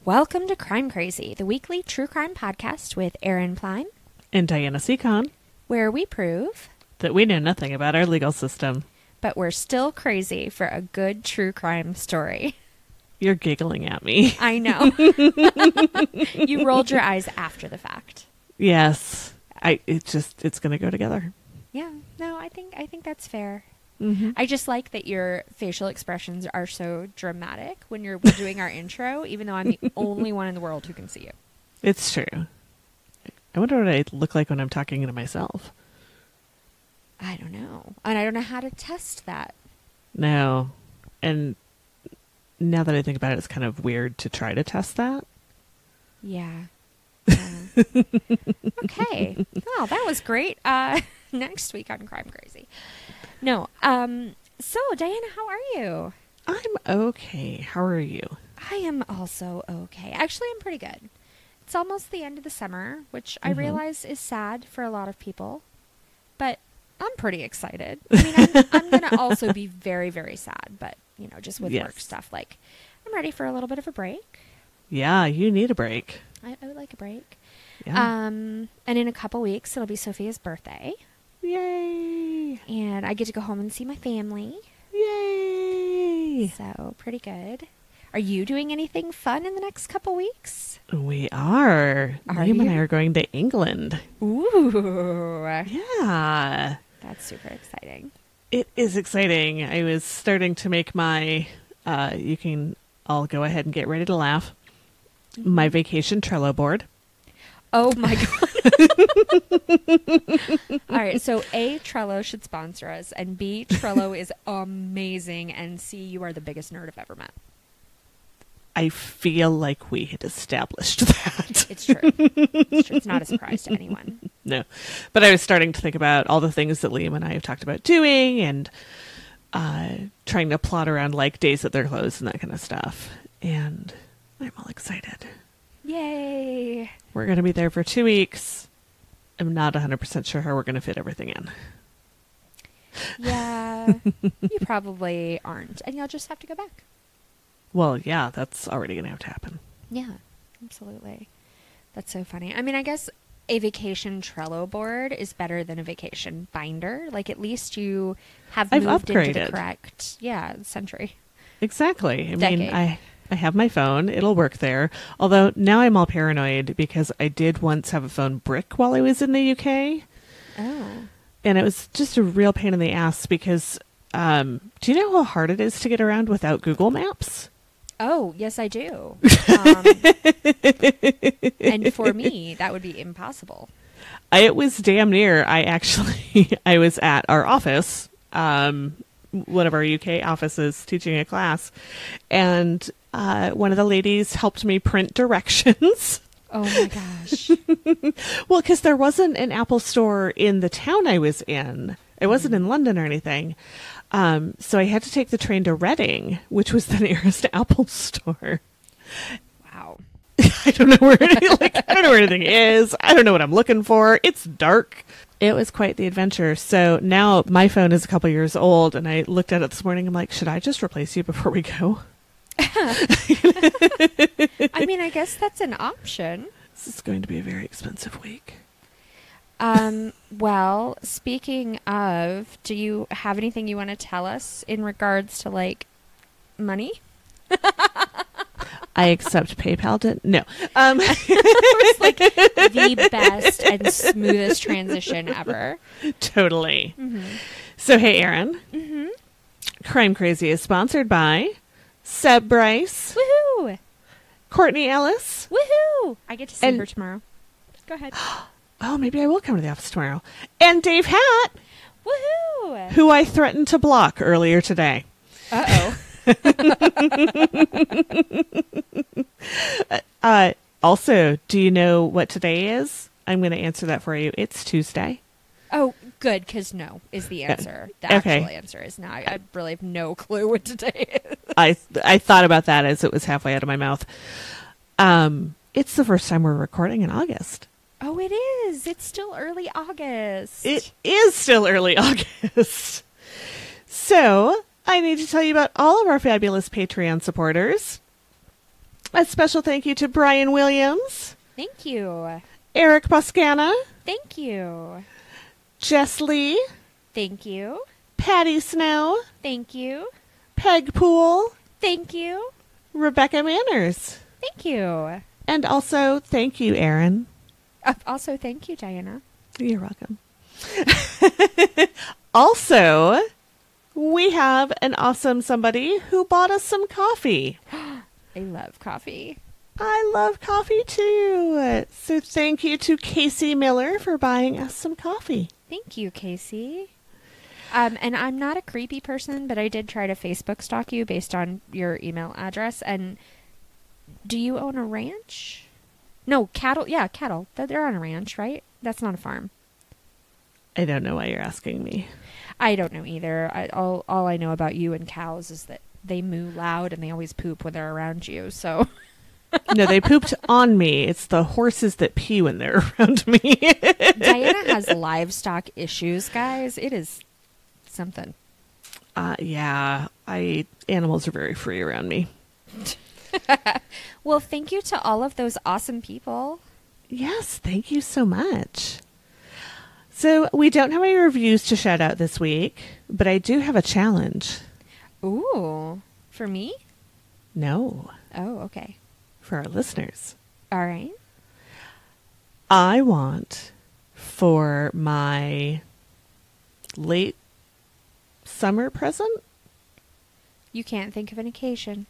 Welcome to Crime Crazy, the weekly true crime podcast with Eryn and Diana Seacon, where we prove that we know nothing about our legal system, but we're still crazy for a good true crime story. You're giggling at me. I know. You rolled your eyes after the fact. Yes. It's going to go together. Yeah. No, I think that's fair. Mm-hmm. I just like that your facial expressions are so dramatic when we're doing our intro, even though I'm the only one in the world who can see you. It's true. I wonder what I look like when I'm talking to myself. I don't know. And I don't know how to test that. No. And now that I think about it, it's kind of weird to try to test that. Yeah. Okay. Oh, that was great. Next week on Crime Crazy. No. So, Diana, how are you? I'm okay. How are you? I am also okay. Actually, I'm pretty good. It's almost the end of the summer, which I realize is sad for a lot of people. But I'm pretty excited. I mean, I'm going to also be very, very sad. But, you know, just with work stuff. Like, I'm ready for a little bit of a break. Yeah, you need a break. I would like a break. Yeah. And in a couple weeks, it'll be Sophia's birthday. Yay! And I get to go home and see my family. Yay! So, pretty good. Are you doing anything fun in the next couple weeks? We are. Liam and I are going to England. Ooh. Yeah. That's super exciting. It is exciting. I was starting to make my, I'll go ahead and get ready to laugh, my vacation Trello board. Oh my God. All right. So A, Trello should sponsor us. And B, Trello is amazing. And C, you are the biggest nerd I've ever met. I feel like we had established that. It's true. It's true. It's not a surprise to anyone. No. But I was starting to think about all the things that Liam and I have talked about doing and trying to plot around like days that they're closed and that kind of stuff. And I'm all excited. Yay. We're going to be there for 2 weeks. I'm not 100% sure how we're going to fit everything in. Yeah, you probably aren't. And you'll just have to go back. Well, yeah, that's already going to have to happen. Yeah, absolutely. That's so funny. I mean, I guess a vacation Trello board is better than a vacation binder. Like, at least you have moved into the correct century. Exactly. I Decade. mean, I have my phone. It'll work there. Although now I'm all paranoid because I did once have a phone brick while I was in the UK. Oh. And it was just a real pain in the ass because do you know how hard it is to get around without Google Maps? Oh, yes, I do. And for me, that would be impossible. It was damn near. I was at our office, one of our UK offices, teaching a class, and one of the ladies helped me print directions. Oh my gosh. Well, because there wasn't an Apple store in the town I was in. It wasn't in London or anything. So I had to take the train to Reading, which was the nearest Apple store. Wow. I don't know where anything is. I don't know what I'm looking for. It's dark. It was quite the adventure. So now my phone is a couple years old, and I looked at it this morning. I'm like, should I just replace you before we go? I mean, I guess that's an option. This is going to be a very expensive week. Well, speaking of, do you have anything you want to tell us in regards to, like, money? I accept PayPal. No. It was like the best and smoothest transition ever. Totally. Mm-hmm. So, hey, Eryn. Mm-hmm. Crime Crazy is sponsored by Seb Bryce. Woohoo! Courtney Ellis. Woohoo! I get to see her tomorrow. Go ahead. Oh, maybe I will come to the office tomorrow. And Dave Hatt. Woohoo! Who I threatened to block earlier today. Uh-oh. Also, do you know what today is? I'm going to answer that for you. It's Tuesday. Oh, good, because no is the answer. The actual answer is no. I really have no clue what today is. I thought about that as it was halfway out of my mouth. It's the first time we're recording in August. Oh, it is. It's still early August. It is still early August. So, I need to tell you about all of our fabulous Patreon supporters. A special thank you to Brian Williams, Thank you. Eric Boscana, Thank you. Jess Lee, Thank you. Patty Snow, Thank you. Peg Poole, Thank you. Rebecca Manners. Thank you. And also, thank you, Eryn. Also, thank you, Diana. You're welcome. Also, we have an awesome somebody who bought us some coffee. I love coffee. I love coffee too. So thank you to Casey Miller for buying us some coffee. Thank you, Casey. And I'm not a creepy person, but I did try to Facebook stalk you based on your email address. And do you own a ranch? No, cattle. Yeah, cattle. They're on a ranch, right? That's not a farm. I don't know why you're asking me. I don't know either. All I know about you and cows is that they moo loud and they always poop when they're around you. So No, they pooped on me. It's the horses that pee when they're around me. Diana has livestock issues, guys. It is something. Yeah, animals are very free around me. Well, thank you to all of those awesome people. Yes, thank you so much. So we don't have any reviews to shout out this week, but I do have a challenge. Ooh, for me? No, Oh, okay. for our listeners. All right. I want for my late summer present. You can't think of an occasion.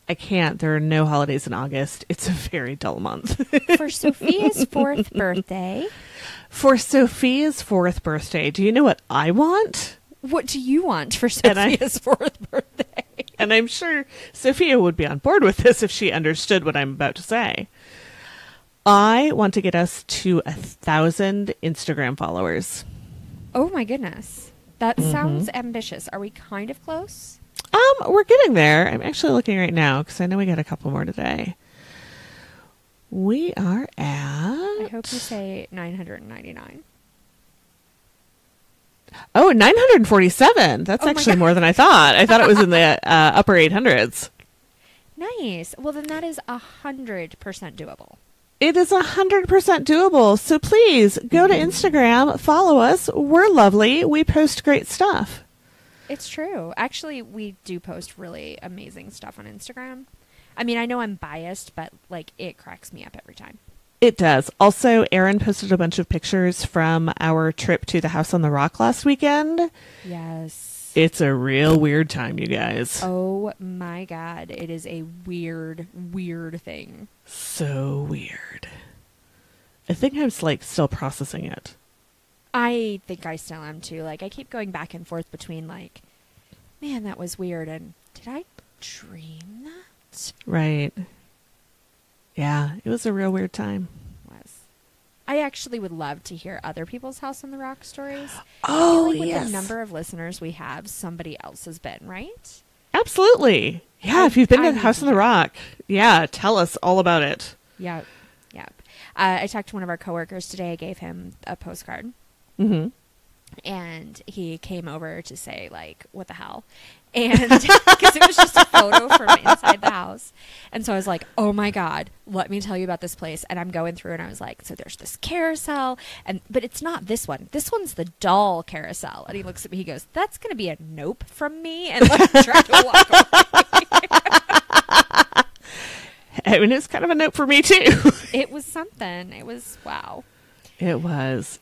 I can't. There are no holidays in August. It's a very dull month. For Sophia's 4th birthday. For Sophia's 4th birthday, do you know what I want? What do you want for Sophia's 4th birthday? And I'm sure Sophia would be on board with this if she understood what I'm about to say. I want to get us to 1,000 Instagram followers. Oh my goodness. That sounds ambitious. Are we kind of close? We're getting there. I'm actually looking right now because I know we got a couple more today. We are at... I hope you say 999. Oh, 947. That's Oh my actually God. more than I thought. I thought it was in the upper 800s. Nice. Well, then that is 100% doable. It is 100% doable. So please go to Instagram, follow us. We're lovely. We post great stuff. It's true. Actually, we do post really amazing stuff on Instagram. I mean, I know I'm biased, but like it cracks me up every time. It does. Also, Eryn posted a bunch of pictures from our trip to the House on the Rock last weekend. Yes. It's a real weird time, you guys. Oh my God. It is a weird, weird thing. So weird. I think I'm still processing it. I think I still am too. Like, I keep going back and forth between like, man, that was weird, and did I dream that? Right. Yeah, it was a real weird time. I actually would love to hear other people's House on the Rock stories. Oh, I feel like yes. with the number of listeners we have, somebody else has been, right? Absolutely. Yeah, if you've been to the need House to on the hear. Rock, yeah, tell us all about it. Yeah. Yeah. I talked to one of our coworkers today. I gave him a postcard. Mm-hmm. And he came over to say, like, what the hell? And because it was just a photo from inside the house. And so I was like, oh my God, let me tell you about this place. And I'm going through and I was like, so there's this carousel, but it's not this one. This one's the doll carousel. And he looks at me, he goes, that's going to be a nope from me. And like tried to walk away. I mean, it's kind of a note for me too. It was something. It was, wow. It was.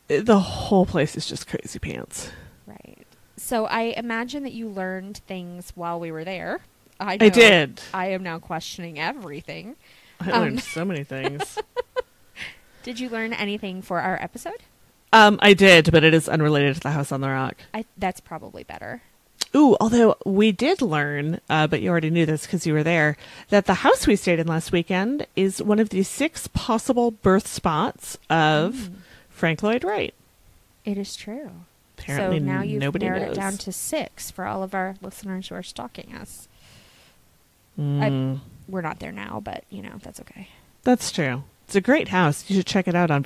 The whole place is just crazy pants. Right. So I imagine that you learned things while we were there. I did. I am now questioning everything. I learned so many things. Did you learn anything for our episode? I did, but it is unrelated to the House on the Rock. That's probably better. Ooh, although we did learn, but you already knew this because you were there, that the house we stayed in last weekend is one of the 6 possible birth spots of Frank Lloyd Wright. It is true. Apparently so now you've nobody narrowed knows. it down to 6 for all of our listeners who are stalking us. We're not there now, but, that's okay. That's true. It's a great house. You should check it out on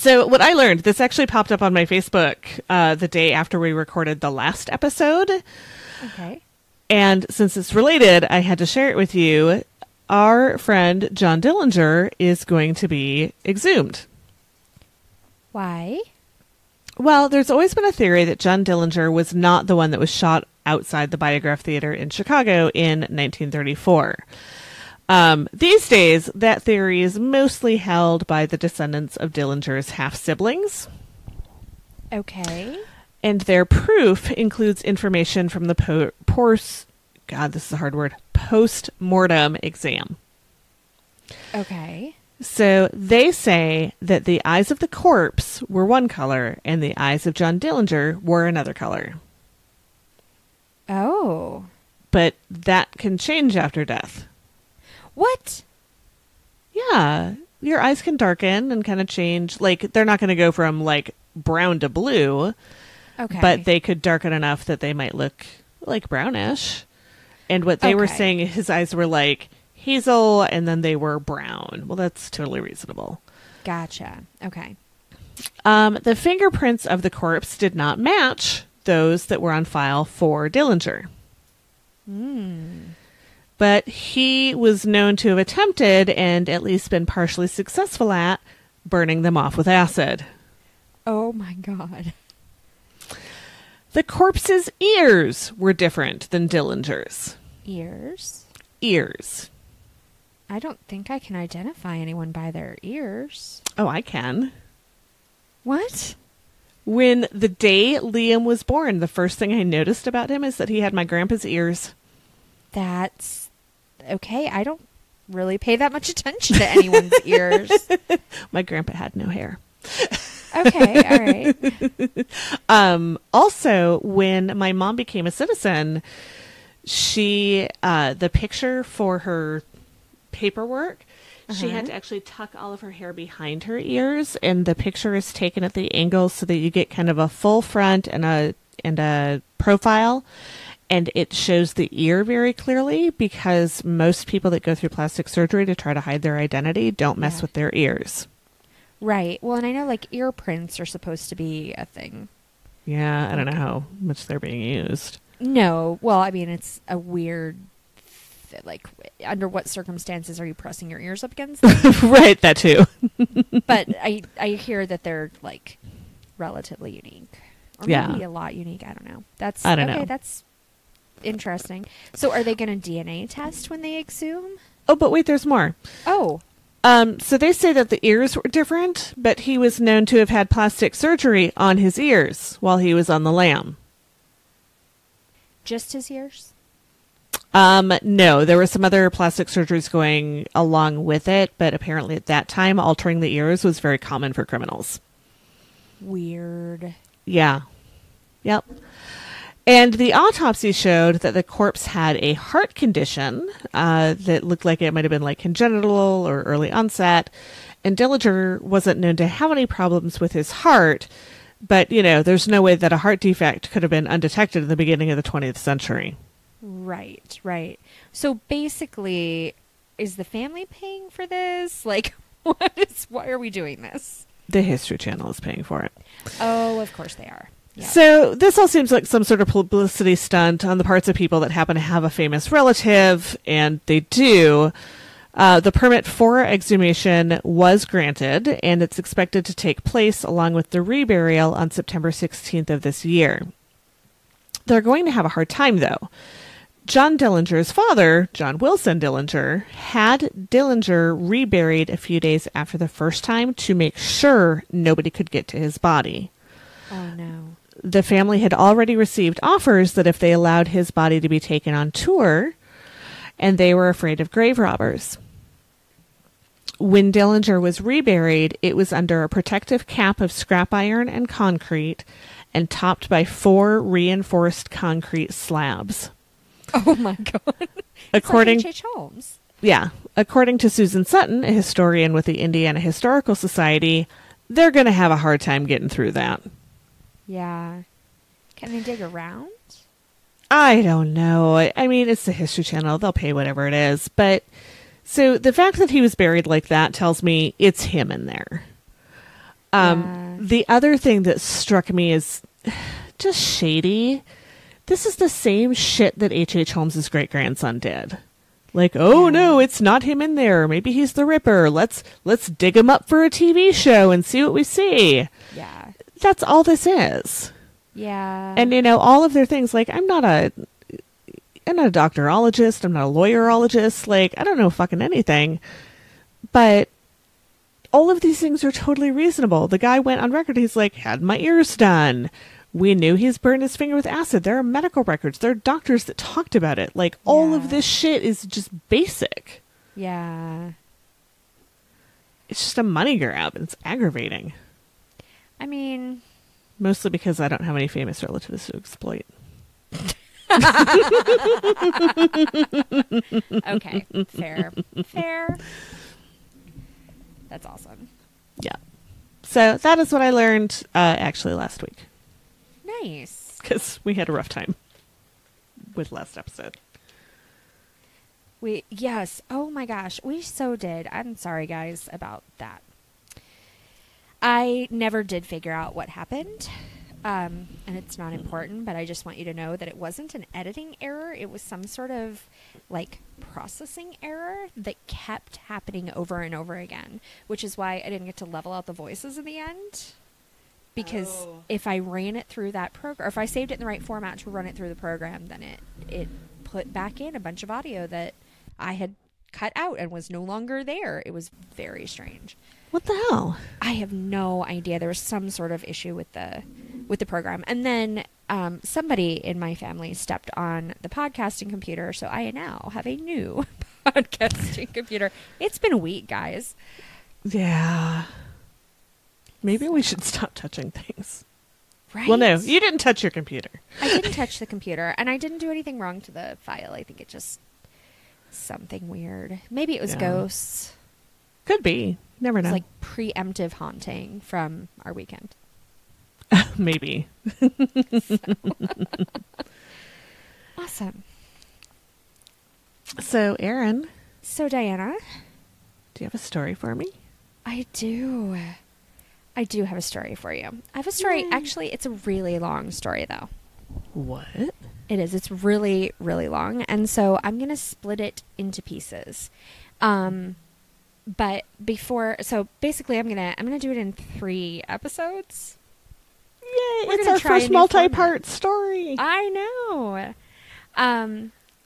So what I learned, this actually popped up on my Facebook the day after we recorded the last episode. Okay. And since it's related, I had to share it with you. Our friend John Dillinger is going to be exhumed. Why? Well, there's always been a theory that John Dillinger was not the one that was shot outside the Biograph Theater in Chicago in 1934. These days, that theory is mostly held by the descendants of Dillinger's half-siblings. Okay. And their proof includes information from the post-mortem exam. Okay. So they say that the eyes of the corpse were one color and the eyes of John Dillinger were another color. Oh. But that can change after death. What? Yeah. Your eyes can darken and kind of change. Like, they're not going to go from, like, brown to blue. Okay. But they could darken enough that they might look, like, brownish. And what they were saying, his eyes were, like, hazel, and then they were brown. Well, that's totally reasonable. Gotcha. Okay. The fingerprints of the corpse did not match those that were on file for Dillinger. But he was known to have attempted, and at least been partially successful at, burning them off with acid. Oh my God. The corpse's ears were different than Dillinger's. Ears? Ears. I don't think I can identify anyone by their ears. Oh, I can. What? When the day Liam was born, the first thing I noticed about him is that he had my grandpa's ears. That's okay. I don't really pay that much attention to anyone's ears. My grandpa had no hair. Okay, all right. Also, when my mom became a citizen, she, the picture for her paperwork, she had to actually tuck all of her hair behind her ears, and the picture is taken at the angle so that you get kind of a full front and a profile, and it shows the ear very clearly, because most people that go through plastic surgery to try to hide their identity don't mess with their ears. Right. Well, and I know, like, ear prints are supposed to be a thing. Yeah, I don't know how much they're being used. No. Well, I mean, it's a weird, like, under what circumstances are you pressing your ears up against them? Right, that too. But I hear that they're, like, relatively unique. Or maybe a lot unique. I don't know. I don't know. That's interesting. So are they going to DNA test when they exhume? Oh, but wait, there's more. Oh. So they say that the ears were different, but he was known to have had plastic surgery on his ears while he was on the lam. Just his ears? No, there were some other plastic surgeries going along with it, but apparently at that time, altering the ears was very common for criminals. Weird. Yeah. Yep. And the autopsy showed that the corpse had a heart condition that looked like it might have been like congenital or early onset. And Dillinger wasn't known to have any problems with his heart. But, you know, there's no way that a heart defect could have been undetected in the beginning of the 20th century. Right, right. So basically, is the family paying for this? Like, why are we doing this? The History Channel is paying for it. Oh, of course they are. Yep. So this all seems like some sort of publicity stunt on the parts of people that happen to have a famous relative, and they do. The permit for exhumation was granted, and it's expected to take place along with the reburial on September 16th of this year. They're going to have a hard time, though. John Dillinger's father, John Wilson Dillinger, had Dillinger reburied a few days after the first time to make sure nobody could get to his body. Oh, no. The family had already received offers that if they allowed his body to be taken on tour, and they were afraid of grave robbers. When Dillinger was reburied, it was under a protective cap of scrap iron and concrete and topped by 4 reinforced concrete slabs. Oh my God. According like H.H. Holmes. Yeah. According to Susan Sutton, a historian with the Indiana Historical Society, they're going to have a hard time getting through that. Yeah. Can they dig around? I don't know. I mean, it's the History Channel. They'll pay whatever it is. But so the fact that he was buried like that tells me it's him in there. The other thing that struck me is just shady. This is the same shit that H.H. Holmes's great-grandson did. Like, oh no, it's not him in there. Maybe he's the Ripper. Let's dig him up for a TV show and see what we see. Yeah. That's all this is. Yeah. And, all of their things, like, I'm not a doctorologist. I'm not a lawyerologist. Like, I don't know fucking anything. But all of these things are totally reasonable. The guy went on record. He's like, had my ears done. We knew he's burned his finger with acid. There are medical records. There are doctors that talked about it. Like, all of this shit is just basic. Yeah. It's just a money grab. And it's aggravating. I mean... Mostly because I don't have any famous relatives to exploit. Okay. Fair. That's awesome. Yeah. So that is what I learned actually last week. Nice. Because we had a rough time with last episode. Yes. Oh my gosh. We so did. I'm sorry, guys, about that. I never did figure out what happened. And it's not important, but I just want you to know that it wasn't an editing error. It was some sort of like processing error that kept happening over and over again, which is why I didn't get to level out the voices in the end. Because if I ran it through that program, or if I saved it in the right format to run it through the program, then it put back in a bunch of audio that I had cut out and was no longer there. It was very strange. What the hell? I have no idea. There was some sort of issue with the program. And then somebody in my family stepped on the podcasting computer, so I now have a new podcasting computer. It's been a week, guys. Yeah. Maybe we should stop touching things. Right? Well, no, you didn't touch your computer. I didn't touch the computer, and I didn't do anything wrong to the file. I think it just something weird. Maybe it was ghosts. Could be. Never know. It was like preemptive haunting from our weekend. Maybe. Awesome. So, Eryn. So, Diana. Do you have a story for me? I do. I do have a story for you. I have a story. Actually, it's a really long story, though. What? It is. It's really, really long. And so I'm going to split it into pieces. But so basically I'm going to do it in 3 episodes. Yay, it's our first multi-part story. I know.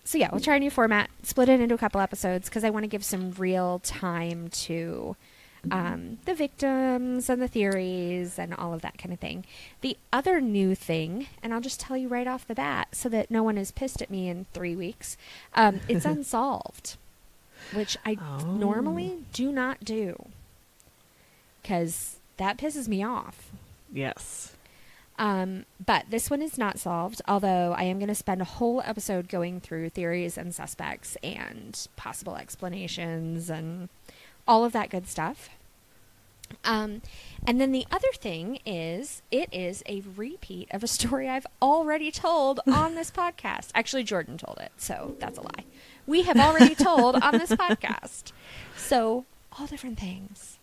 So yeah, we'll try a new format, split it into a couple episodes because I want to give some real time to the victims and the theories and all of that kind of thing. The other new thing, and I'll just tell you right off the bat so that no one is pissed at me in 3 weeks, it's unsolved, which I normally do not do because that pisses me off. Yes. But this one is not solved, although I am going to spend a whole episode going through theories and suspects and possible explanations and all of that good stuff. And then the other thing is, it is a repeat of a story I've already told on this podcast. Actually, Jordan told it, so that's a lie. We have already told on this podcast. So, all different things.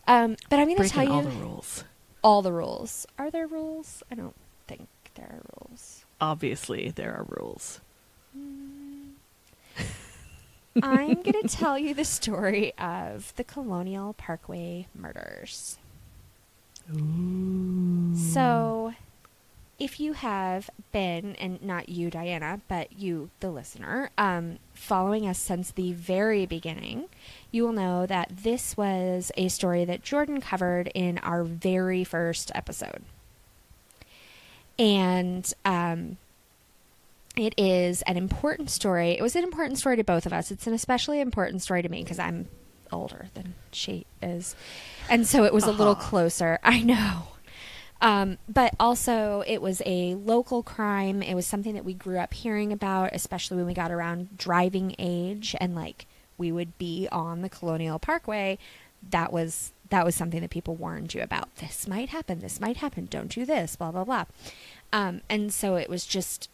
But I'm going to tell you... all the rules. All the rules. Are there rules? I don't think there are rules. Obviously, there are rules. I'm going to tell you the story of the Colonial Parkway Murders. Ooh. So, if you have been, and not you, Diana, but you, the listener, following us since the very beginning, you will know that this was a story that Jordan covered in our very first episode. And it is an important story. It was an important story to both of us. It's an especially important story to me because I'm older than she is. And so it was a little closer. I know. But also it was a local crime. It was something that we grew up hearing about, especially when we got around driving age and like we would be on the Colonial Parkway. That was something that people warned you about. This might happen. This might happen. Don't do this, blah, blah, blah. And so it was just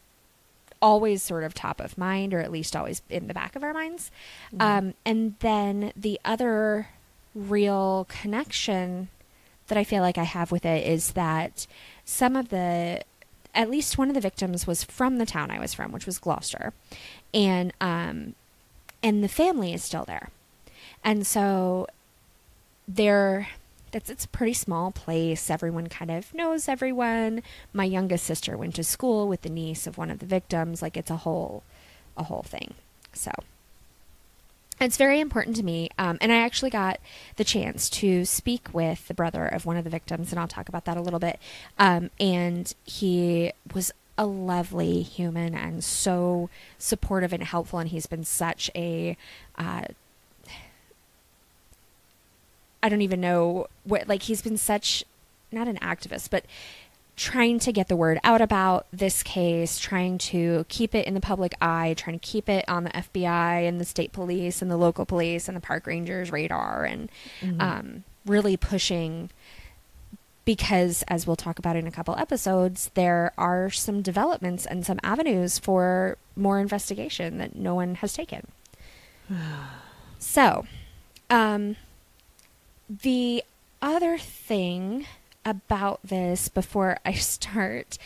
always sort of top of mind, or at least always in the back of our minds. Mm-hmm. And then the other real connection that I feel like I have with it is that at least one of the victims was from the town I was from, which was Gloucester. And the family is still there. And so it's a pretty small place. Everyone kind of knows everyone. My youngest sister went to school with the niece of one of the victims. Like, it's a whole thing. So it's very important to me. And I actually got the chance to speak with the brother of one of the victims, and I'll talk about that a little bit. And he was a lovely human and so supportive and helpful. And he's been such a, I don't even know what, like, he's been such, not an activist, but trying to get the word out about this case, trying to keep it in the public eye, trying to keep it on the FBI and the state police and the local police and the park rangers' radar, and really pushing, because, as we'll talk about in a couple episodes, there are some developments and some avenues for more investigation that no one has taken. So, the other thing about this before I start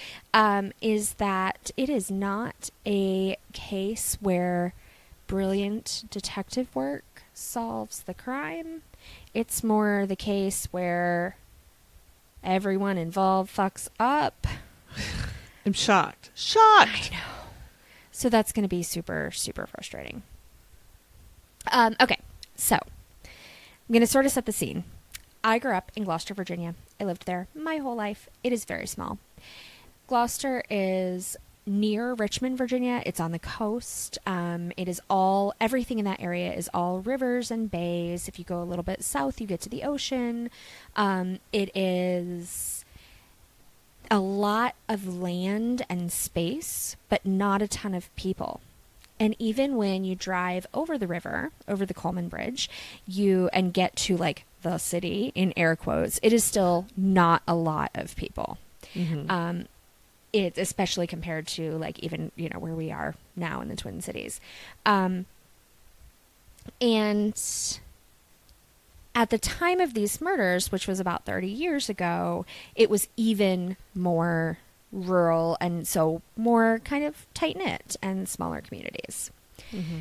is that it is not a case where brilliant detective work solves the crime. It's more the case where everyone involved fucks up. I'm shocked. I know. So that's going to be super, super frustrating. Okay, so I'm going to sort of set the scene. I grew up in Gloucester, Virginia. I lived there my whole life. It is very small. Gloucester is near Richmond, Virginia. It's on the coast. Everything in that area is all rivers and bays. If you go a little bit south, you get to the ocean. It is a lot of land and space, but not a ton of people. And even when you drive over the river, over the Coleman Bridge, and get to, like, the city, in air quotes, it is still not a lot of people. Mm-hmm. It's especially compared to, like, even, where we are now in the Twin Cities. And at the time of these murders, which was about 30 years ago, it was even more rural, and so more kind of tight-knit and smaller communities. Mm-hmm.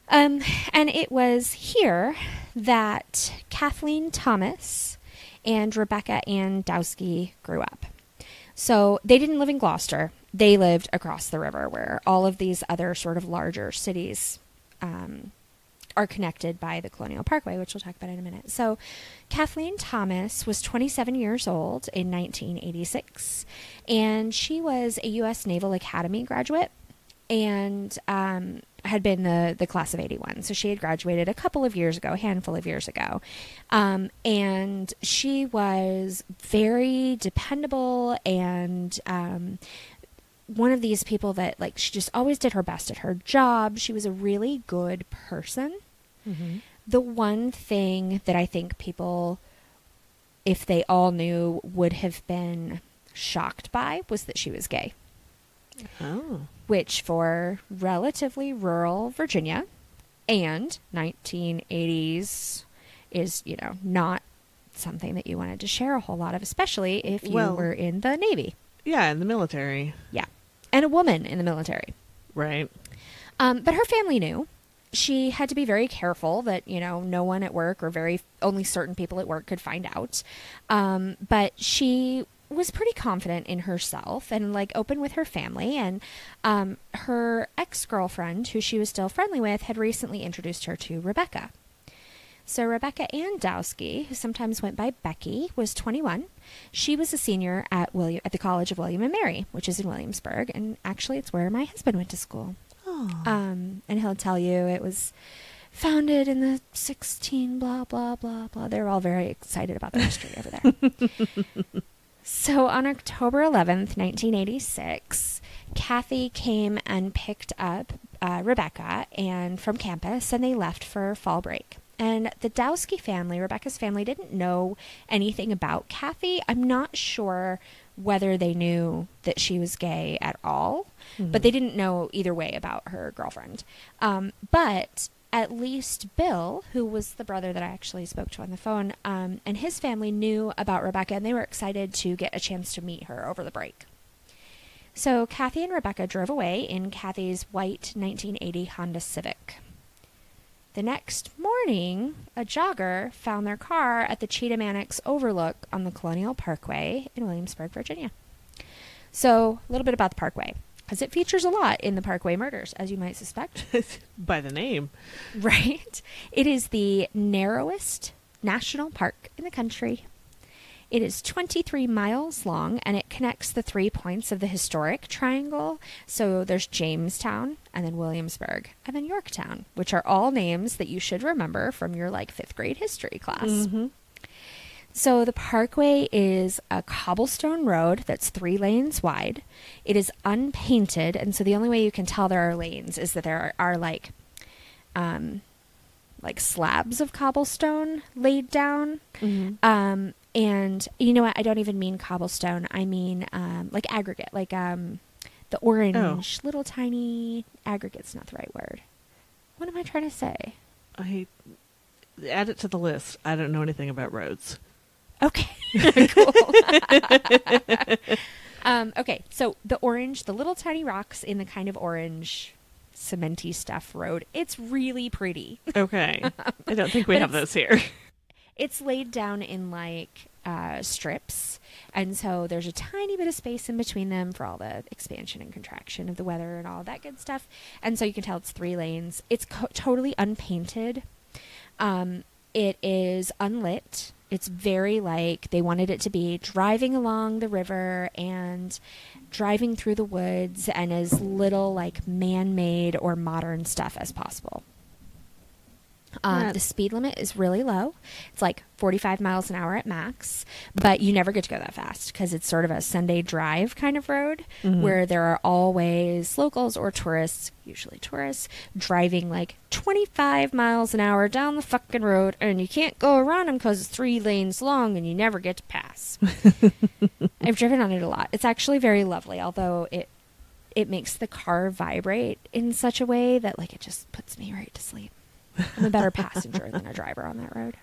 And it was here that Kathleen Thomas and Rebecca Ann Dowski grew up. So they didn't live in Gloucester. They lived across the river, where all of these other sort of larger cities are connected by the Colonial Parkway, which we'll talk about in a minute. So Kathleen Thomas was 27 years old in 1986, and she was a U.S. Naval Academy graduate and had been the class of 81. So she had graduated a handful of years ago. And she was very dependable and one of these people that, like, she just always did her best at her job. She was a really good person. Mm-hmm. The one thing that I think people, if they all knew, would have been shocked by was that she was gay. Oh. Which, for relatively rural Virginia and 1980s, is, not something that you wanted to share a whole lot of, especially if you were in the Navy. Yeah, in the military. Yeah. And a woman in the military. Right. But her family knew. She had to be very careful that, no one at work, or only certain people at work, could find out. But she was pretty confident in herself and, like, open with her family. And her ex-girlfriend, who she was still friendly with, had recently introduced her to Rebecca. So Rebecca Ann Dowski, who sometimes went by Becky, was 21. She was a senior at the College of William and Mary, which is in Williamsburg, and actually it's where my husband went to school. And he'll tell you it was founded in the 16 blah blah blah blah. They're all very excited about the history over there. So on October 11th, 1986, Cathy came and picked up Rebecca from campus, and they left for fall break. And the Dowski family, Rebecca's family, didn't know anything about Cathy. I'm not sure whether they knew that she was gay at all, but they didn't know either way about her girlfriend. But at least Bill, who was the brother that I actually spoke to on the phone, and his family knew about Rebecca, and they were excited to get a chance to meet her over the break. So Cathy and Rebecca drove away in Cathy's white 1980 Honda Civic. The next morning, a jogger found their car at the Cheatham Annex Overlook on the Colonial Parkway in Williamsburg, Virginia. So, a little bit about the Parkway, because it features a lot in the Parkway Murders, as you might suspect. By the name. Right? It is the narrowest national park in the country. It is 23 miles long, and it connects the 3 points of the historic triangle. So there's Jamestown, and then Williamsburg, and then Yorktown, which are all names that you should remember from your 5th grade history class. Mm-hmm. So the Parkway is a cobblestone road that's 3 lanes wide. It is unpainted, and so the only way you can tell there are lanes is that there are like slabs of cobblestone laid down. Mm-hmm. And you know what? I don't even mean cobblestone. I mean like aggregate, like the orange, little tiny aggregate's not the right word. What am I trying to say? I add it to the list. I don't know anything about roads. Okay, cool. Okay, so the orange, the little tiny rocks in the kind of orange cementy stuff road. It's really pretty. Okay. I don't think we have those here. It's laid down in strips, and so there's a tiny bit of space in between them for all the expansion and contraction of the weather and all that good stuff. And so you can tell it's 3 lanes. It's totally unpainted. It is unlit. It's very they wanted it to be driving along the river and driving through the woods and as little man-made or modern stuff as possible. The speed limit is really low. It's 45 miles an hour at max, but you never get to go that fast because it's sort of a Sunday drive kind of road where there are always locals or tourists, usually tourists, driving 25 miles an hour down the fucking road, and you can't go around them because it's 3 lanes long and you never get to pass. I've driven on it a lot. It's actually very lovely, although it makes the car vibrate in such a way that it just puts me right to sleep. I'm a better passenger than a driver on that road.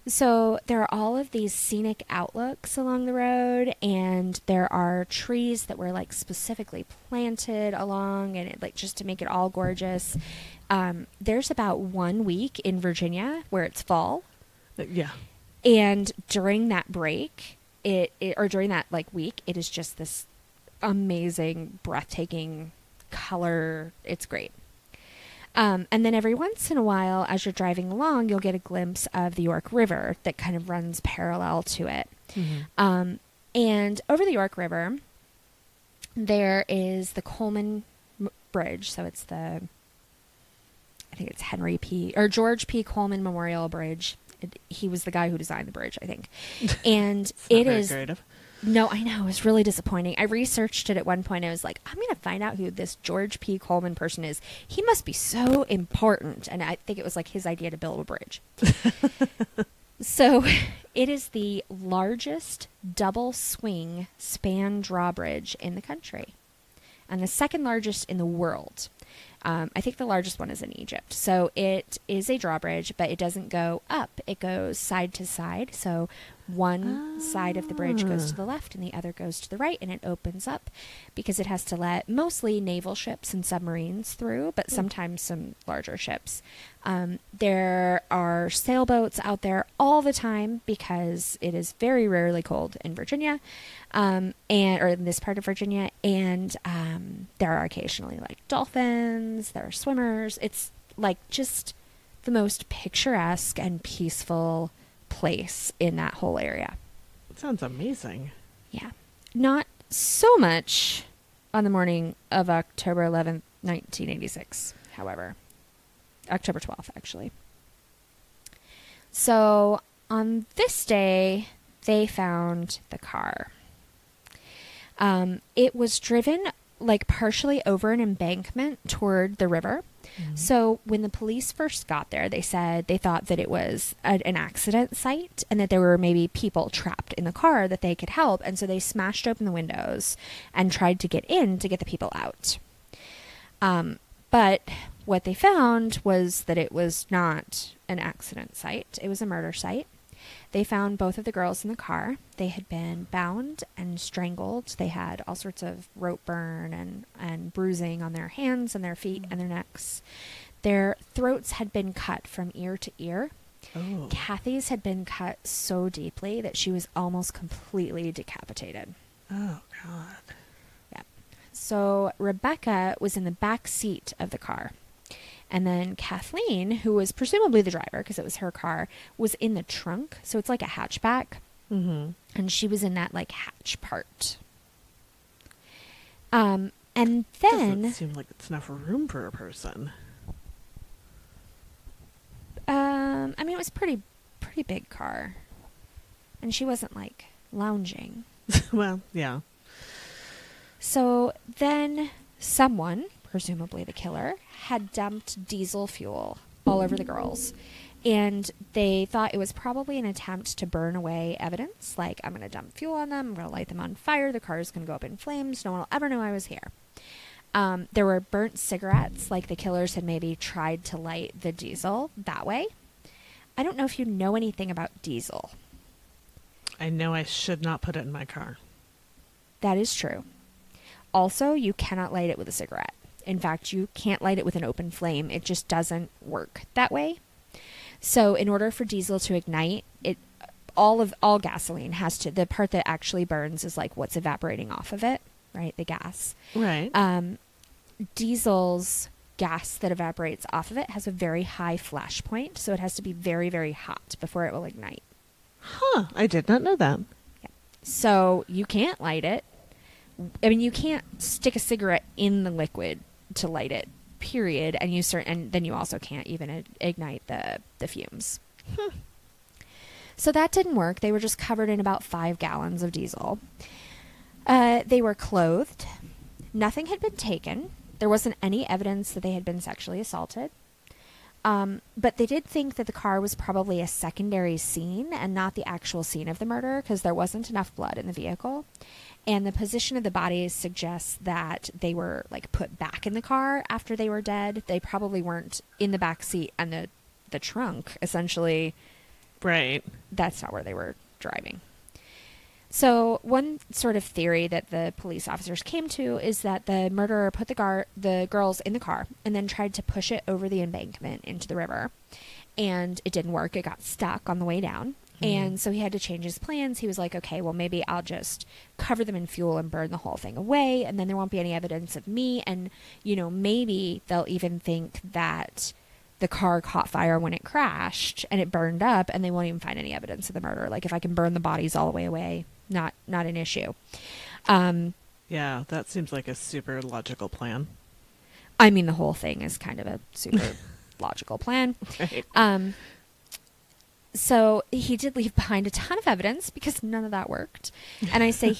So there are all of these scenic outlooks along the road, and there are trees that were specifically planted along, and it just to make it all gorgeous. There's about 1 week in Virginia where it's fall. Yeah. And during that break, or during that week, it is just this amazing, breathtaking color. It's great. And then every once in a while, as you're driving along, you'll get a glimpse of the York River that kind of runs parallel to it. Mm-hmm. And over the York River, there is the Coleman Bridge. So it's I think it's George P. Coleman Memorial Bridge. He was the guy who designed the bridge, I think. And it is creative. No, I know. It was really disappointing. I researched it at one point. I was like, I'm going to find out who this George P. Coleman person is. He must be so important. And I think it was his idea to build a bridge. So it is the largest double swing span drawbridge in the country and the second largest in the world. I think the largest one is in Egypt. So it is a drawbridge, but it doesn't go up. It goes side to side. So one side of the bridge goes to the left and the other goes to the right, and it opens up because it has to let mostly naval ships and submarines through, but sometimes some larger ships. There are sailboats out there all the time because it is very rarely cold in Virginia, or in this part of Virginia, and there are occasionally dolphins, there are swimmers. It's just the most picturesque and peaceful place in that whole area. That sounds amazing. Yeah. Not so much on the morning of October 11th, 1986, however. October 12th, actually. So on this day, they found the car. It was driven partially over an embankment toward the river. Mm-hmm. So when the police first got there, they said they thought that it was an accident site and that there were maybe people trapped in the car that they could help. And so they smashed open the windows and tried to get in to get the people out. But what they found was that it was not an accident site. It was a murder site. They found both of the girls in the car. They had been bound and strangled. They had all sorts of rope burn and bruising on their hands and their feet and their necks. Their throats had been cut from ear to ear. Oh. Cathy's had been cut so deeply that she was almost completely decapitated. Oh, God. Yeah. So Rebecca was in the back seat of the car. And then Kathleen, who was presumably the driver because it was her car, was in the trunk. So it's like a hatchback. Mm-hmm. And she was in that like hatch part. And then... Doesn't seem like it's enough room for a person. I mean, it was pretty big car. And she wasn't like lounging. Well, yeah. So then someone, presumably the killer, had dumped diesel fuel all over the girls. And they thought it was probably an attempt to burn away evidence. Like, I'm going to dump fuel on them. I'm going to light them on fire. The car is going to go up in flames. No one will ever know I was here. There were burnt cigarettes. Like, the killers had maybe tried to light the diesel that way. I don't know if you know anything about diesel. I know I should not put it in my car. That is true. Also, you cannot light it with a cigarette. In fact, you can't light it with an open flame. It just doesn't work that way. So in order for diesel to ignite, all gasoline has to, the part that actually burns is like what's evaporating off of it, right? The gas. Right. Diesel's gas that evaporates off of it has a very high flash point, so it has to be very, very hot before it will ignite. Huh. I did not know that. Yeah. So you can't light it. I mean, you can't stick a cigarette in the liquid to light it, period. And then you also can't even ignite the fumes. So that didn't work. They were just covered in about 5 gallons of diesel. They were clothed. Nothing had been taken. There wasn't any evidence that they had been sexually assaulted. But they did think that the car was probably a secondary scene and not the actual scene of the murder because there wasn't enough blood in the vehicle. And the position of the bodies suggests that they were like put back in the car after they were dead. They probably weren't in the back seat and the trunk, essentially. Right. That's not where they were driving. So one sort of theory that the police officers came to is that the murderer put the girls in the car and then tried to push it over the embankment into the river. And it didn't work. It got stuck on the way down. And so he had to change his plans. He was like, okay, well, maybe I'll just cover them in fuel and burn the whole thing away. And then there won't be any evidence of me. And, maybe they'll even think that the car caught fire when it crashed and it burned up and they won't even find any evidence of the murder. Like if I can burn the bodies all the way away, not an issue. Yeah, that seems like a super logical plan. I mean, the whole thing is kind of a super logical plan. Right. So he did leave behind a ton of evidence because none of that worked. And I say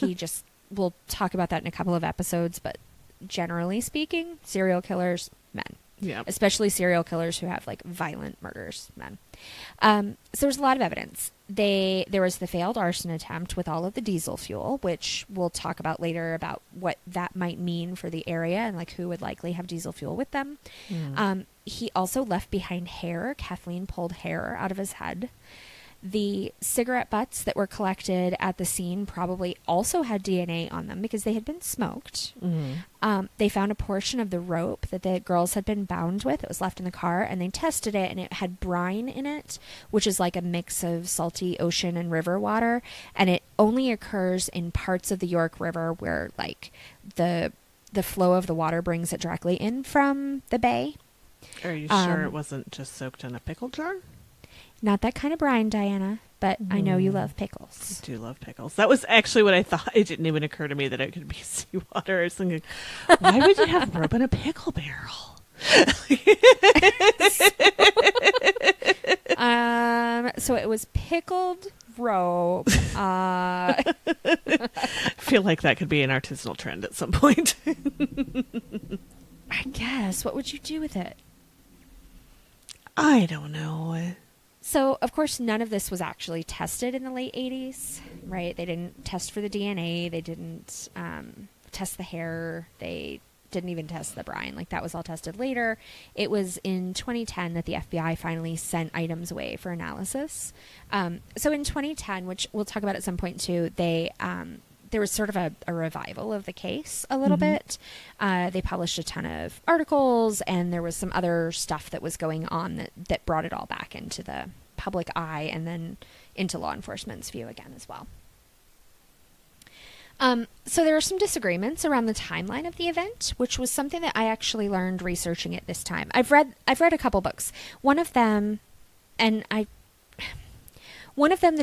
we'll talk about that in a couple of episodes, but generally speaking, serial killers, men. Yeah. Especially serial killers who have like violent murders, men. So there's a lot of evidence. There was the failed arson attempt with all of the diesel fuel, which we'll talk about later about what that might mean for the area and like who would likely have diesel fuel with them. He also left behind hair. Kathleen pulled hair out of his head. The cigarette butts that were collected at the scene probably also had DNA on them because they had been smoked. They found a portion of the rope that the girls had been bound with. It was left in the car, and they tested it, and it had brine in it, which is like a mix of salty ocean and river water, and it only occurs in parts of the York River where like the flow of the water brings it directly in from the bay. Are you sure it wasn't just soaked in a pickle jar? Not that kind of brine, Diana, but I know you love pickles. I do love pickles. That was actually what I thought. It didn't even occur to me that it could be seawater. I was thinking, why would you have rope in a pickle barrel? So it was pickled rope. I feel like that could be an artisanal trend at some point. I guess. What would you do with it? I don't know. So, of course, none of this was actually tested in the late 80s, right? They didn't test for the DNA. They didn't test the hair. They didn't even test the brine. Like, that was all tested later. It was in 2010 that the FBI finally sent items away for analysis. So in 2010, which we'll talk about at some point too, there was sort of a revival of the case a little bit. They published a ton of articles, and there was some other stuff that was going on that brought it all back into the public eye and then into law enforcement's view again as well. So there are some disagreements around the timeline of the event, which was something that I actually learned researching it this time. I've read a couple books. One of them that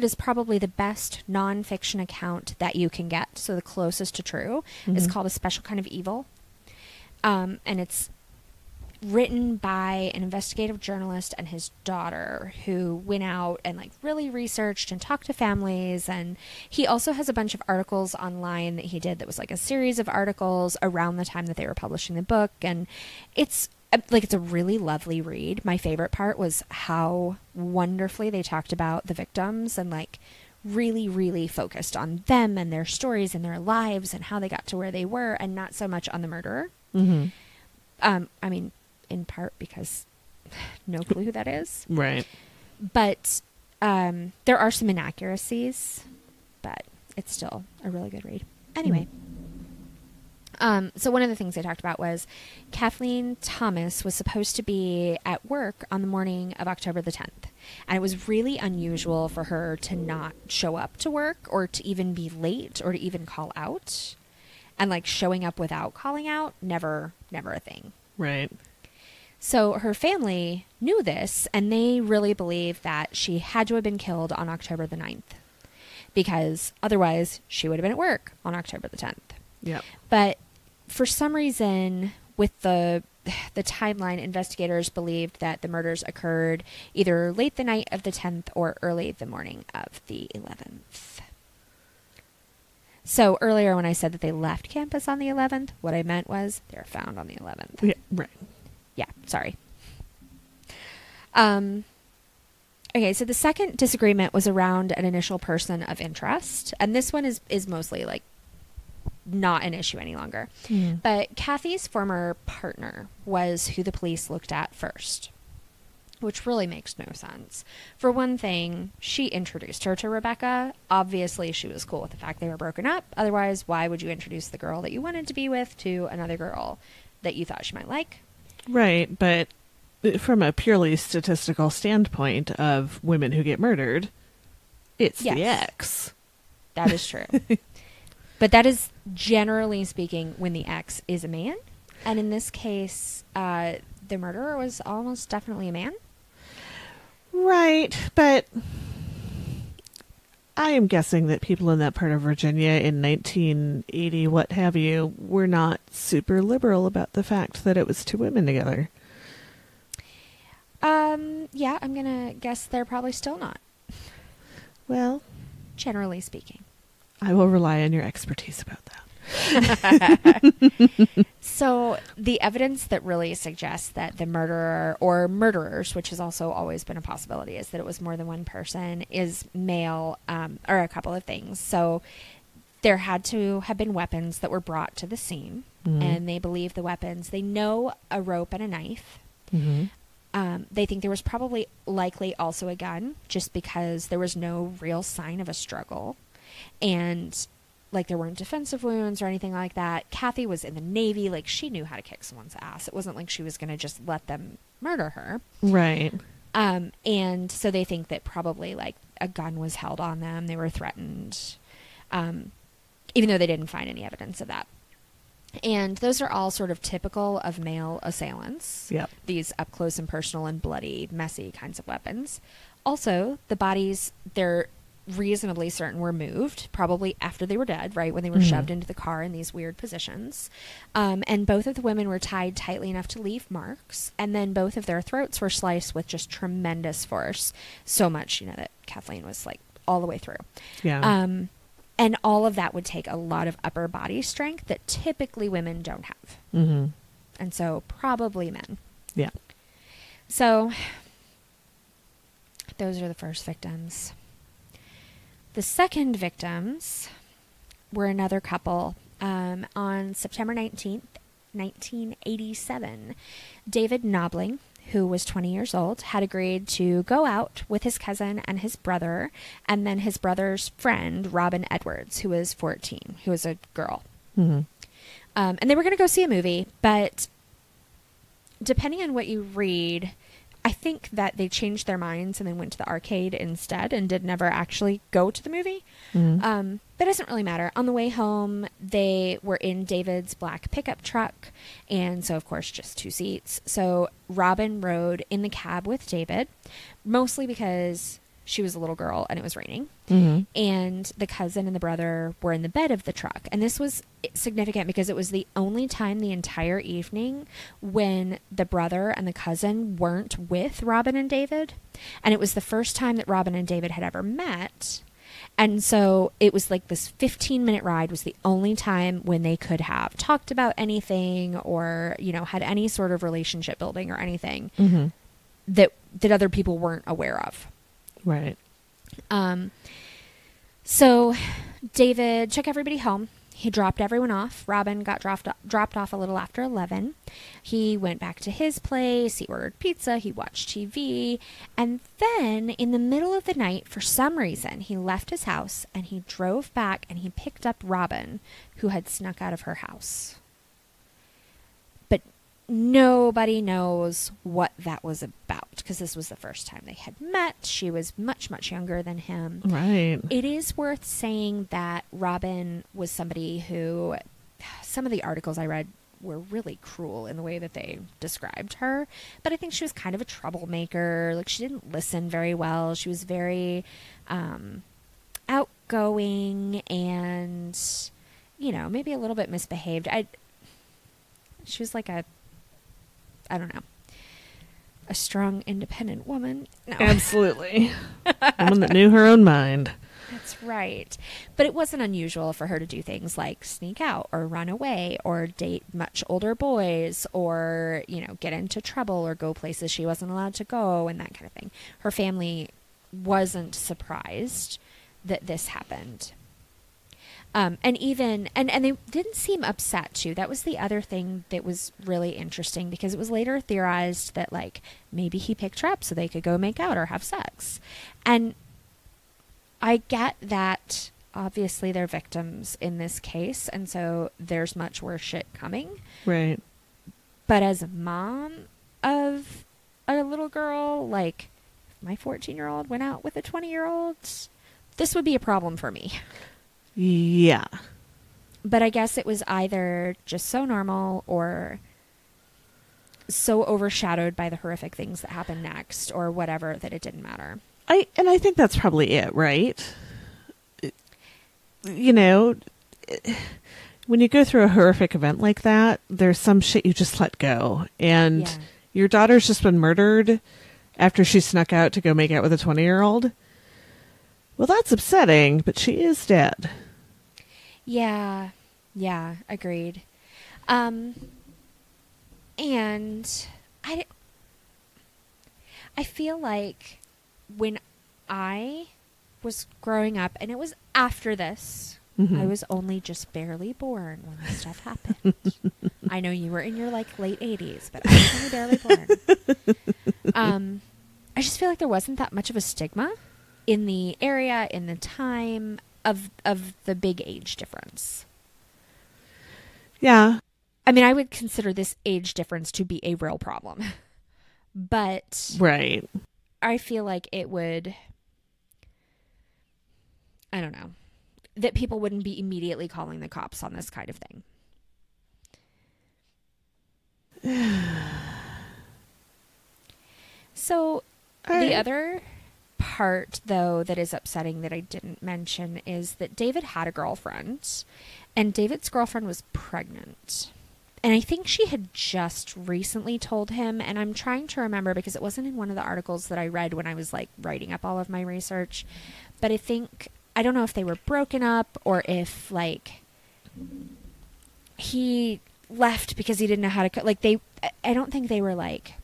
is probably the best nonfiction account that you can get, so the closest to true, is called A Special Kind of Evil. And it's written by an investigative journalist and his daughter, who went out and like really researched and talked to families. And he also has a bunch of articles online that he did that was like a series of articles around the time that they were publishing the book. And it's a really lovely read. My favorite part was how wonderfully they talked about the victims and like really, really focused on them and their stories and their lives and how they got to where they were, and not so much on the murderer. I mean, in part because no clue who that is. Right. But there are some inaccuracies, but it's still a really good read. Anyway. So one of the things they talked about was Kathleen Thomas was supposed to be at work on the morning of October the 10th. And it was really unusual for her to not show up to work, or to even be late, or to even call out. And like showing up without calling out, never a thing. Right. So her family knew this, and they really believed that she had to have been killed on October the 9th, because otherwise she would have been at work on October the 10th. Yep. But for some reason, with the timeline, investigators believed that the murders occurred either late the night of the 10th or early the morning of the 11th. So earlier when I said that they left campus on the 11th, what I meant was they were found on the 11th. Yeah, right. Yeah, sorry. Okay, so the second disagreement was around an initial person of interest. And this one is mostly like not an issue any longer. But Cathy's former partner was who the police looked at first, which really makes no sense. For one thing, she introduced her to Rebecca. Obviously, she was cool with the fact they were broken up. Otherwise, why would you introduce the girl that you wanted to be with to another girl that you thought she might like? Right, but from a purely statistical standpoint of women who get murdered, it's the ex. That is true. But that is, generally speaking, when the ex is a man. And in this case, the murderer was almost definitely a man. Right, but I am guessing that people in that part of Virginia in 1980, what have you, were not super liberal about the fact that it was two women together. Yeah, I'm going to guess they're probably still not. Well, generally speaking. I will rely on your expertise about that. So the evidence that really suggests that the murderer or murderers, which has also always been a possibility, is that it was more than one person, is male, or a couple of things. So there had to have been weapons that were brought to the scene, and they believe the weapons. They know a rope and a knife. They think there was probably likely also a gun, just because there was no real sign of a struggle. And like there weren't defensive wounds or anything like that. Cathy was in the Navy. Like, she knew how to kick someone's ass. It wasn't like she was going to just let them murder her. Right. And so they think that probably like a gun was held on them. They were threatened, even though they didn't find any evidence of that. And those are all sort of typical of male assailants. Yep. These up close and personal and bloody, messy kinds of weapons. Also, the bodies, they're reasonably certain were moved, probably after they were dead, right, when they were shoved into the car in these weird positions. And both of the women were tied tightly enough to leave marks, and then both of their throats were sliced with just tremendous force, so much, that Kathleen was like all the way through. Yeah. And all of that would take a lot of upper body strength that typically women don't have. And so probably men. Yeah. So those are the first victims. The second victims were another couple. On September 19th, 1987. David Knobling, who was 20 years old, had agreed to go out with his cousin and his brother, and then his brother's friend, Robin Edwards, who was 14, who was a girl. Mm-hmm. And they were going to go see a movie, but depending on what you read, I think that they changed their minds and then went to the arcade instead and did never actually go to the movie. Mm-hmm. But it doesn't really matter. On the way home, they were in David's black pickup truck. And so, of course, just 2 seats. So Robin rode in the cab with David, mostly because she was a little girl and it was raining. Mm-hmm. And the cousin and the brother were in the bed of the truck. And this was significant because it was the only time the entire evening when the brother and the cousin weren't with Robin and David. And it was the first time that Robin and David had ever met. And so it was like this 15-minute ride was the only time when they could have talked about anything or, you know, had any sort of relationship building or anything Mm-hmm. that other people weren't aware of. Right. So David took everybody home. He dropped everyone off. Robin got dropped off a little after 11. He went back to his place. He ordered pizza. He watched TV. And then in the middle of the night, for some reason, he left his house and he drove back and he picked up Robin, who had snuck out of her house. But nobody knows what that was about because this was the first time they had met. She was much, much younger than him. Right. It is worth saying that Robin was somebody who, some of the articles I read were really cruel in the way that they described her, but I think she was kind of a troublemaker. Like, she didn't listen very well. She was very outgoing and, you know, maybe a little bit misbehaved. She was like I don't know, a strong, independent woman. No. Absolutely. A woman that knew her own mind. That's right. But it wasn't unusual for her to do things like sneak out or run away or date much older boys or, you know, get into trouble or go places she wasn't allowed to go and that kind of thing. Her family wasn't surprised that this happened. And they didn't seem upset too. That was the other thing that was really interesting because it was later theorized that like maybe he picked her up so they could go make out or have sex. And I get that obviously they're victims in this case. And so there's much worse shit coming. Right. But as a mom of a little girl, like if my 14-year-old went out with a 20-year-old, this would be a problem for me. Yeah. But I guess it was either just so normal or so overshadowed by the horrific things that happened next or whatever that it didn't matter. I think that's probably it, right? You know, when you go through a horrific event like that, there's some shit you just let go. And Yeah. your daughter's just been murdered after she snuck out to go make out with a 20-year-old. Well, that's upsetting, but she is dead. Yeah, agreed. And I feel like when I was growing up, and it was after this, Mm-hmm. I was only just barely born when this stuff happened. I know you were in your like late 80s, but I was only barely born. I just feel like there wasn't that much of a stigma in the area, in the time of the big age difference. Yeah. I mean, I would consider this age difference to be a real problem. But Right. I feel like it would, I don't know, that people wouldn't be immediately calling the cops on this kind of thing. So the other part, though, that is upsetting that I didn't mention is that David had a girlfriend, and David's girlfriend was pregnant. And I think she had just recently told him, and I'm trying to remember because it wasn't in one of the articles that I read when I was like writing up all of my research, but I don't know if they were broken up or if like he left because he didn't know how to I don't think they were like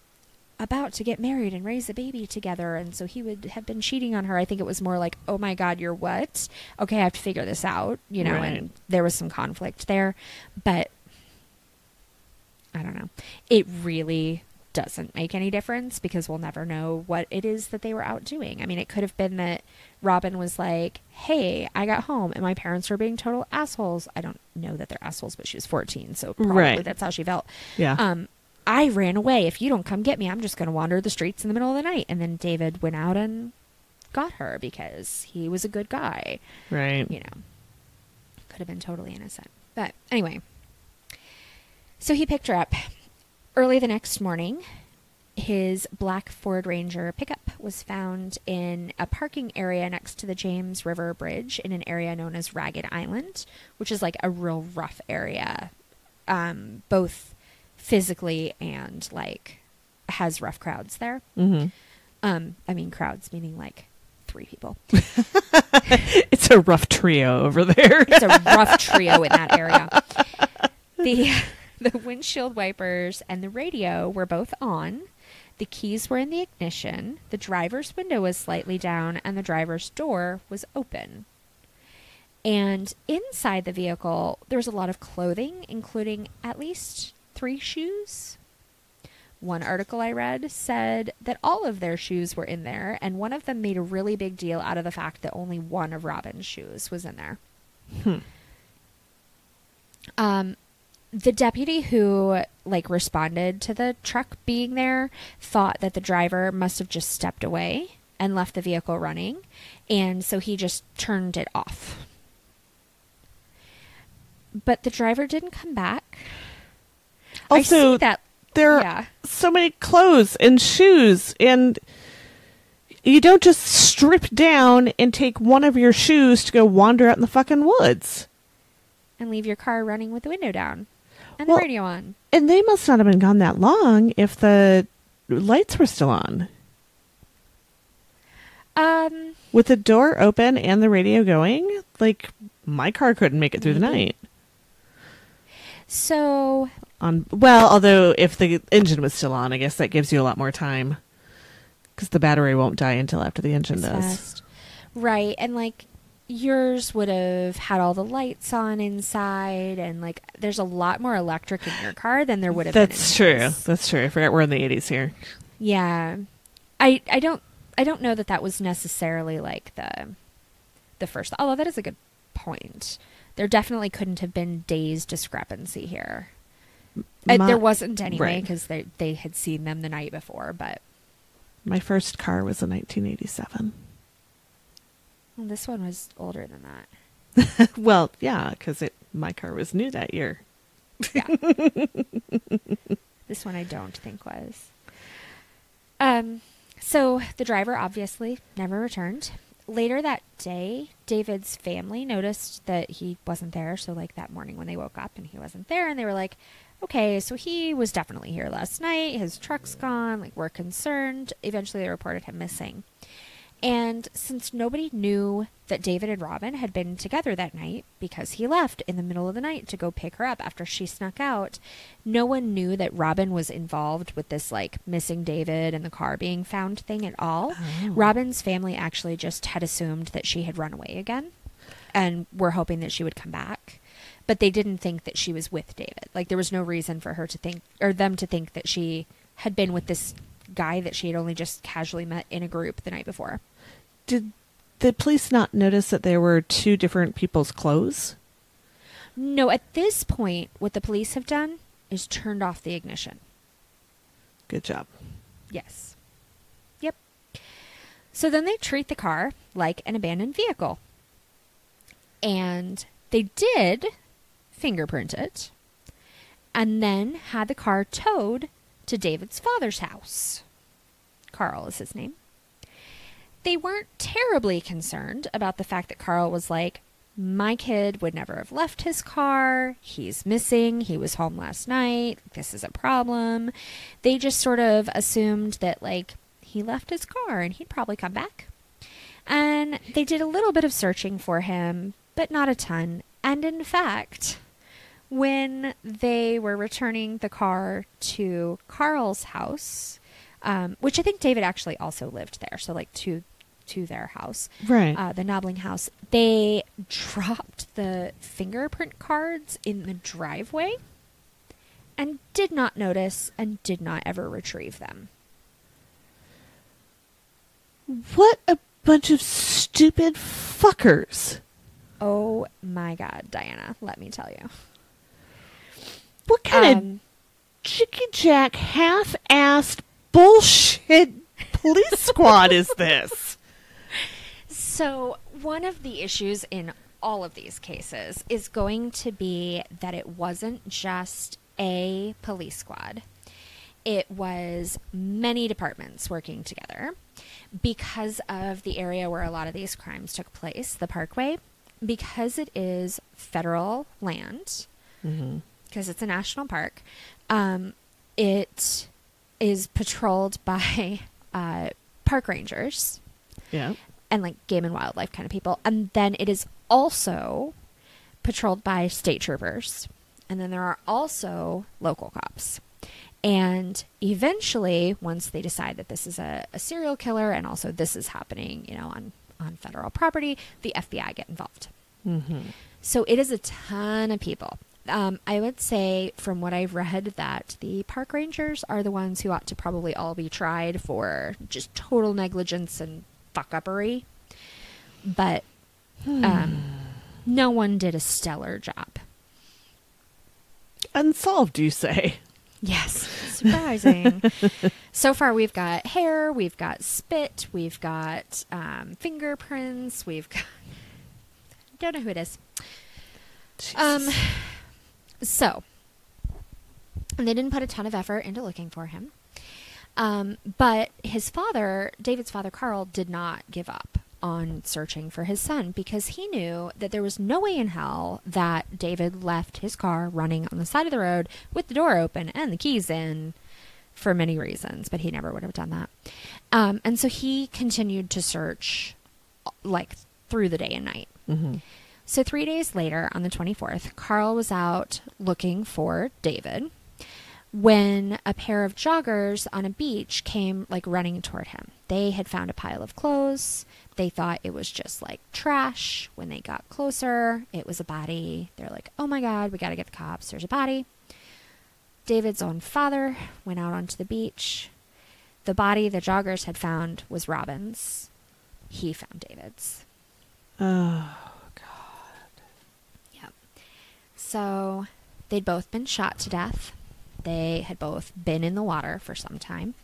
about to get married and raise a baby together, and so he would have been cheating on her. I think it was more like, oh my God, you're what? Okay, I have to figure this out, you know, Right. and there was some conflict there. But I don't know. It really doesn't make any difference because we'll never know what it is that they were out doing. I mean, it could have been that Robin was like, hey, I got home and my parents were being total assholes. I don't know that they're assholes, but she was 14, so probably that's how she felt. Yeah. I ran away. If you don't come get me, I'm just going to wander the streets in the middle of the night. And then David went out and got her because he was a good guy. Right. You know, could have been totally innocent. But anyway, so he picked her up. Early the next morning, his black Ford Ranger pickup was found in a parking area next to the James River Bridge in an area known as Ragged Island, which is like a real rough area, both physically and like has rough crowds there. Mm-hmm. I mean, crowds meaning like 3 people. It's a rough trio over there. It's a rough trio in that area. The windshield wipers and the radio were both on. The keys were in the ignition. The driver's window was slightly down and the driver's door was open. And inside the vehicle, there was a lot of clothing, including at least 3 shoes. One article I read said that all of their shoes were in there, and one of them made a really big deal out of the fact that only one of Robin's shoes was in there. The deputy who responded to the truck being there thought that the driver must have just stepped away and left the vehicle running, and so he just turned it off. But the driver didn't come back. Also, there are so many clothes and shoes, and you don't just strip down and take one of your shoes to go wander out in the fucking woods. And leave your car running with the window down. And the radio on. And they must not have been gone that long if the lights were still on. With the door open and the radio going, my car couldn't make it through the night. So... although if the engine was still on, I guess that gives you a lot more time. Because the battery won't die until after the engine does. Fast. Right, and yours would have had all the lights on inside, and there's a lot more electric in your car than there would have been. That's true. That's true. I forgot we're in the 80s here. Yeah, I don't know that was necessarily the first. Although that is a good point. There definitely couldn't have been days discrepancy here. There wasn't anyway because they had seen them the night before. But my first car was a 1987. Well, this one was older than that. Well, yeah, because my car was new that year. Yeah. This one I don't think was. So the driver obviously never returned. Later that day, David's family noticed that he wasn't there. So that morning when they woke up and he wasn't there, and they were like, okay, so he was definitely here last night. His truck's gone. We're concerned. Eventually they reported him missing. And since nobody knew that David and Robin had been together that night because he left in the middle of the night to go pick her up after she snuck out, no one knew that Robin was involved with this missing David and the car being found thing at all. Oh. Robin's family actually just had assumed that she had run away again and were hoping that she would come back. But they didn't think that she was with David. There was no reason for her to think, or them to think, that she had been with this guy that she had only just casually met in a group the night before. Did the police not notice that there were 2 different people's clothes? No, at this point, what the police have done is turned off the ignition. Good job. Yes. Yep. So then they treat the car like an abandoned vehicle. And they did fingerprint it, and then had the car towed to David's father's house. Carl is his name. They weren't terribly concerned about the fact that Carl was like, my kid would never have left his car. He's missing. He was home last night. This is a problem. They just sort of assumed that he left his car and he'd probably come back. And they did a little bit of searching for him, but not a ton. And in fact, when they were returning the car to Carl's house, which I think David actually also lived there, so to their house, right? The Nobbling house, they dropped the fingerprint cards in the driveway, and did not notice and did not ever retrieve them. What a bunch of stupid fuckers. Oh my God, Diana, let me tell you. What kind of chicky-jack, half-assed bullshit police squad is this? So one of the issues in all of these cases is going to be that it wasn't just a police squad. It was many departments working together because of the area where a lot of these crimes took place, the Parkway, because it is federal land, because it's a national park. It is patrolled by park rangers. Yeah. And like game and wildlife kind of people. And then it is also patrolled by state troopers. And then there are also local cops. And eventually, once they decide that this is a serial killer and also this is happening, you know, on federal property, the FBI get involved. So it is a ton of people. I would say from what I've read that the park rangers are the ones who ought to probably all be tried for just total negligence and fuck-uppery. But no one did a stellar job. Unsolved, you say? Yes, surprising. So far, we've got hair, we've got spit, we've got fingerprints, we've got... Don't know who it is. Jesus. So, and they didn't put a ton of effort into looking for him. But his father, David's father, Carl, did not give up on searching for his son because he knew that there was no way in hell that David left his car running on the side of the road with the door open and the keys in for many reasons, but he never would have done that. And so he continued to search like through the day and night. So 3 days later, on the 24th, Carl was out looking for David when a pair of joggers on a beach came like running toward him. They had found a pile of clothes. They thought it was just like trash. When they got closer, it was a body. They're like, oh my God, we got to get the cops. There's a body. David's own father went out onto the beach. The body the joggers had found was Robin's. He found David's. Oh, God. Yep. So they'd both been shot to death. They had both been in the water for some time.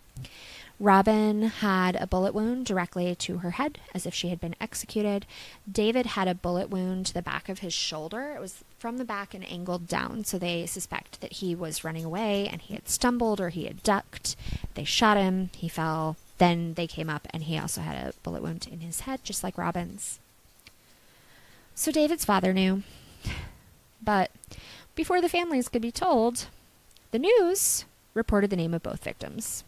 Robin had a bullet wound directly to her head, as if she had been executed. David had a bullet wound to the back of his shoulder. It was from the back and angled down, so they suspect that he was running away and he had stumbled or he had ducked. They shot him. He fell. Then they came up and he also had a bullet wound in his head, just like Robin's. So David's father knew. But before the families could be told, the news reported the name of both victims.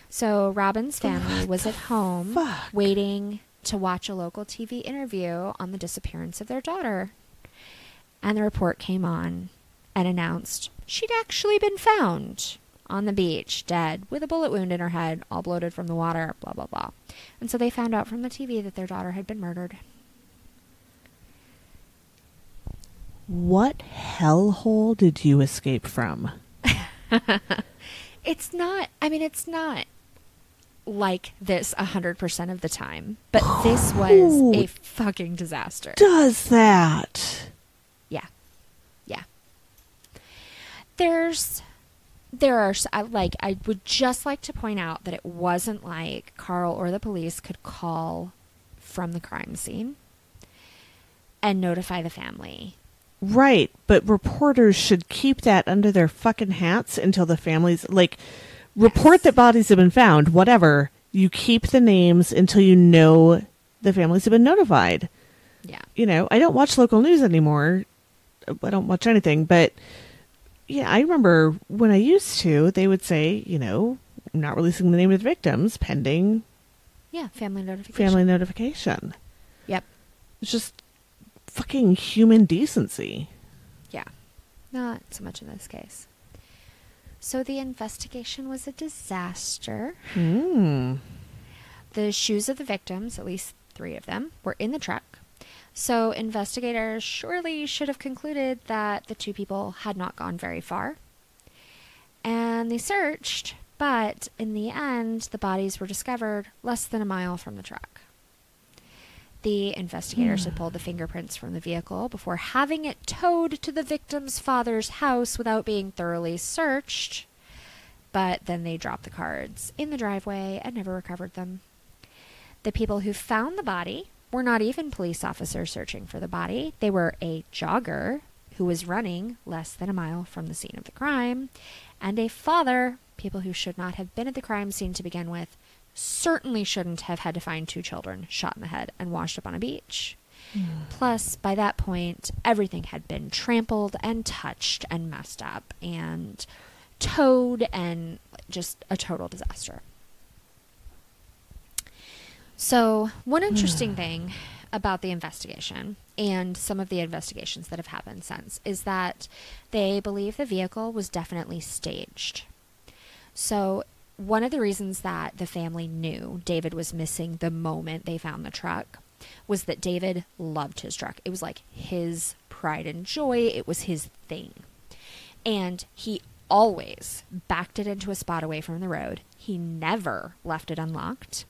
So Robin's family was at home waiting to watch a local TV interview on the disappearance of their daughter. And the report came on and announced she'd actually been found on the beach, dead, with a bullet wound in her head, all bloated from the water, blah, blah, blah. And so they found out from the TV that their daughter had been murdered. What hellhole did you escape from? It's not like this 100% of the time, but this was a fucking disaster. Does that? Yeah. There are, like, I would just like to point out that it wasn't like Carl or the police could call from the crime scene and notify the family. Right, but reporters should keep that under their fucking hats until the families, like, report that bodies have been found, whatever. You keep the names until you know the families have been notified. Yeah. You know, I don't watch local news anymore. I don't watch anything, but yeah, I remember when I used to, they would say, you know, I'm not releasing the name of the victims pending. Yeah, family notification. Yep. It's just fucking human decency. Yeah. Not so much in this case. So the investigation was a disaster. The shoes of the victims, at least 3 of them, were in the truck. So investigators surely should have concluded that the two people had not gone very far. And they searched, but in the end, the bodies were discovered less than a mile from the truck. The investigators had pulled the fingerprints from the vehicle before having it towed to the victim's father's house without being thoroughly searched. But then they dropped the cards in the driveway and never recovered them. The people who found the body were not even police officers searching for the body. They were a jogger who was running less than a mile from the scene of the crime, and a father, people who should not have been at the crime scene to begin with, certainly shouldn't have had to find two children shot in the head and washed up on a beach. Plus, by that point, everything had been trampled and touched and messed up and towed, and just a total disaster. So, one interesting thing about the investigation and some of the investigations that have happened since is that they believe the vehicle was definitely staged. So, one of the reasons that the family knew David was missing the moment they found the truck was that David loved his truck. It was like his pride and joy. It was his thing. And he always backed it into a spot away from the road. He never left it unlocked.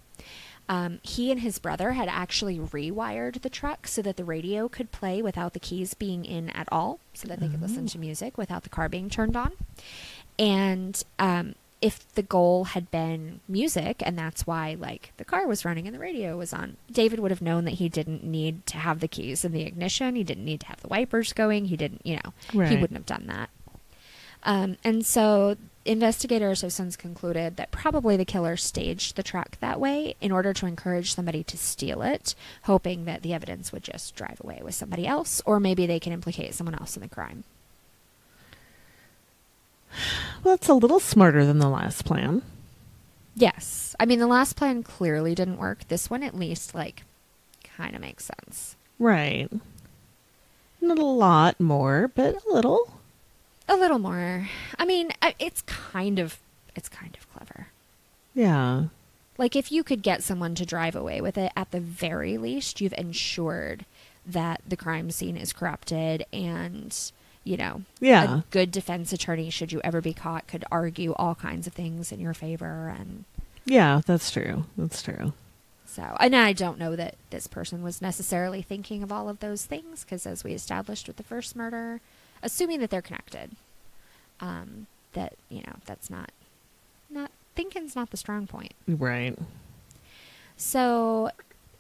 He and his brother had actually rewired the truck so that the radio could play without the keys being in at all, so that they could listen to music without the car being turned on. And if the goal had been music, and that's why, like, the car was running and the radio was on, David would have known that he didn't need to have the keys in the ignition. He didn't need to have the wipers going. He didn't, he wouldn't have done that. And so investigators have since concluded that probably the killer staged the truck that way in order to encourage somebody to steal it, hoping that the evidence would just drive away with somebody else, or maybe they can implicate someone else in the crime. Well, it's a little smarter than the last plan. Yes. I mean, the last plan clearly didn't work. This one, at least, like, kind of makes sense. Right. Not a lot more, but a little. A little more. I mean, it's kind of clever. Yeah. Like, if you could get someone to drive away with it, at the very least, you've ensured that the crime scene is corrupted, and, a good defense attorney, should you ever be caught, could argue all kinds of things in your favor. And yeah, that's true. That's true. So, and I don't know that this person was necessarily thinking of all of those things, because as we established with the first murder, assuming that they're connected, that's not thinking's not the strong point. Right. So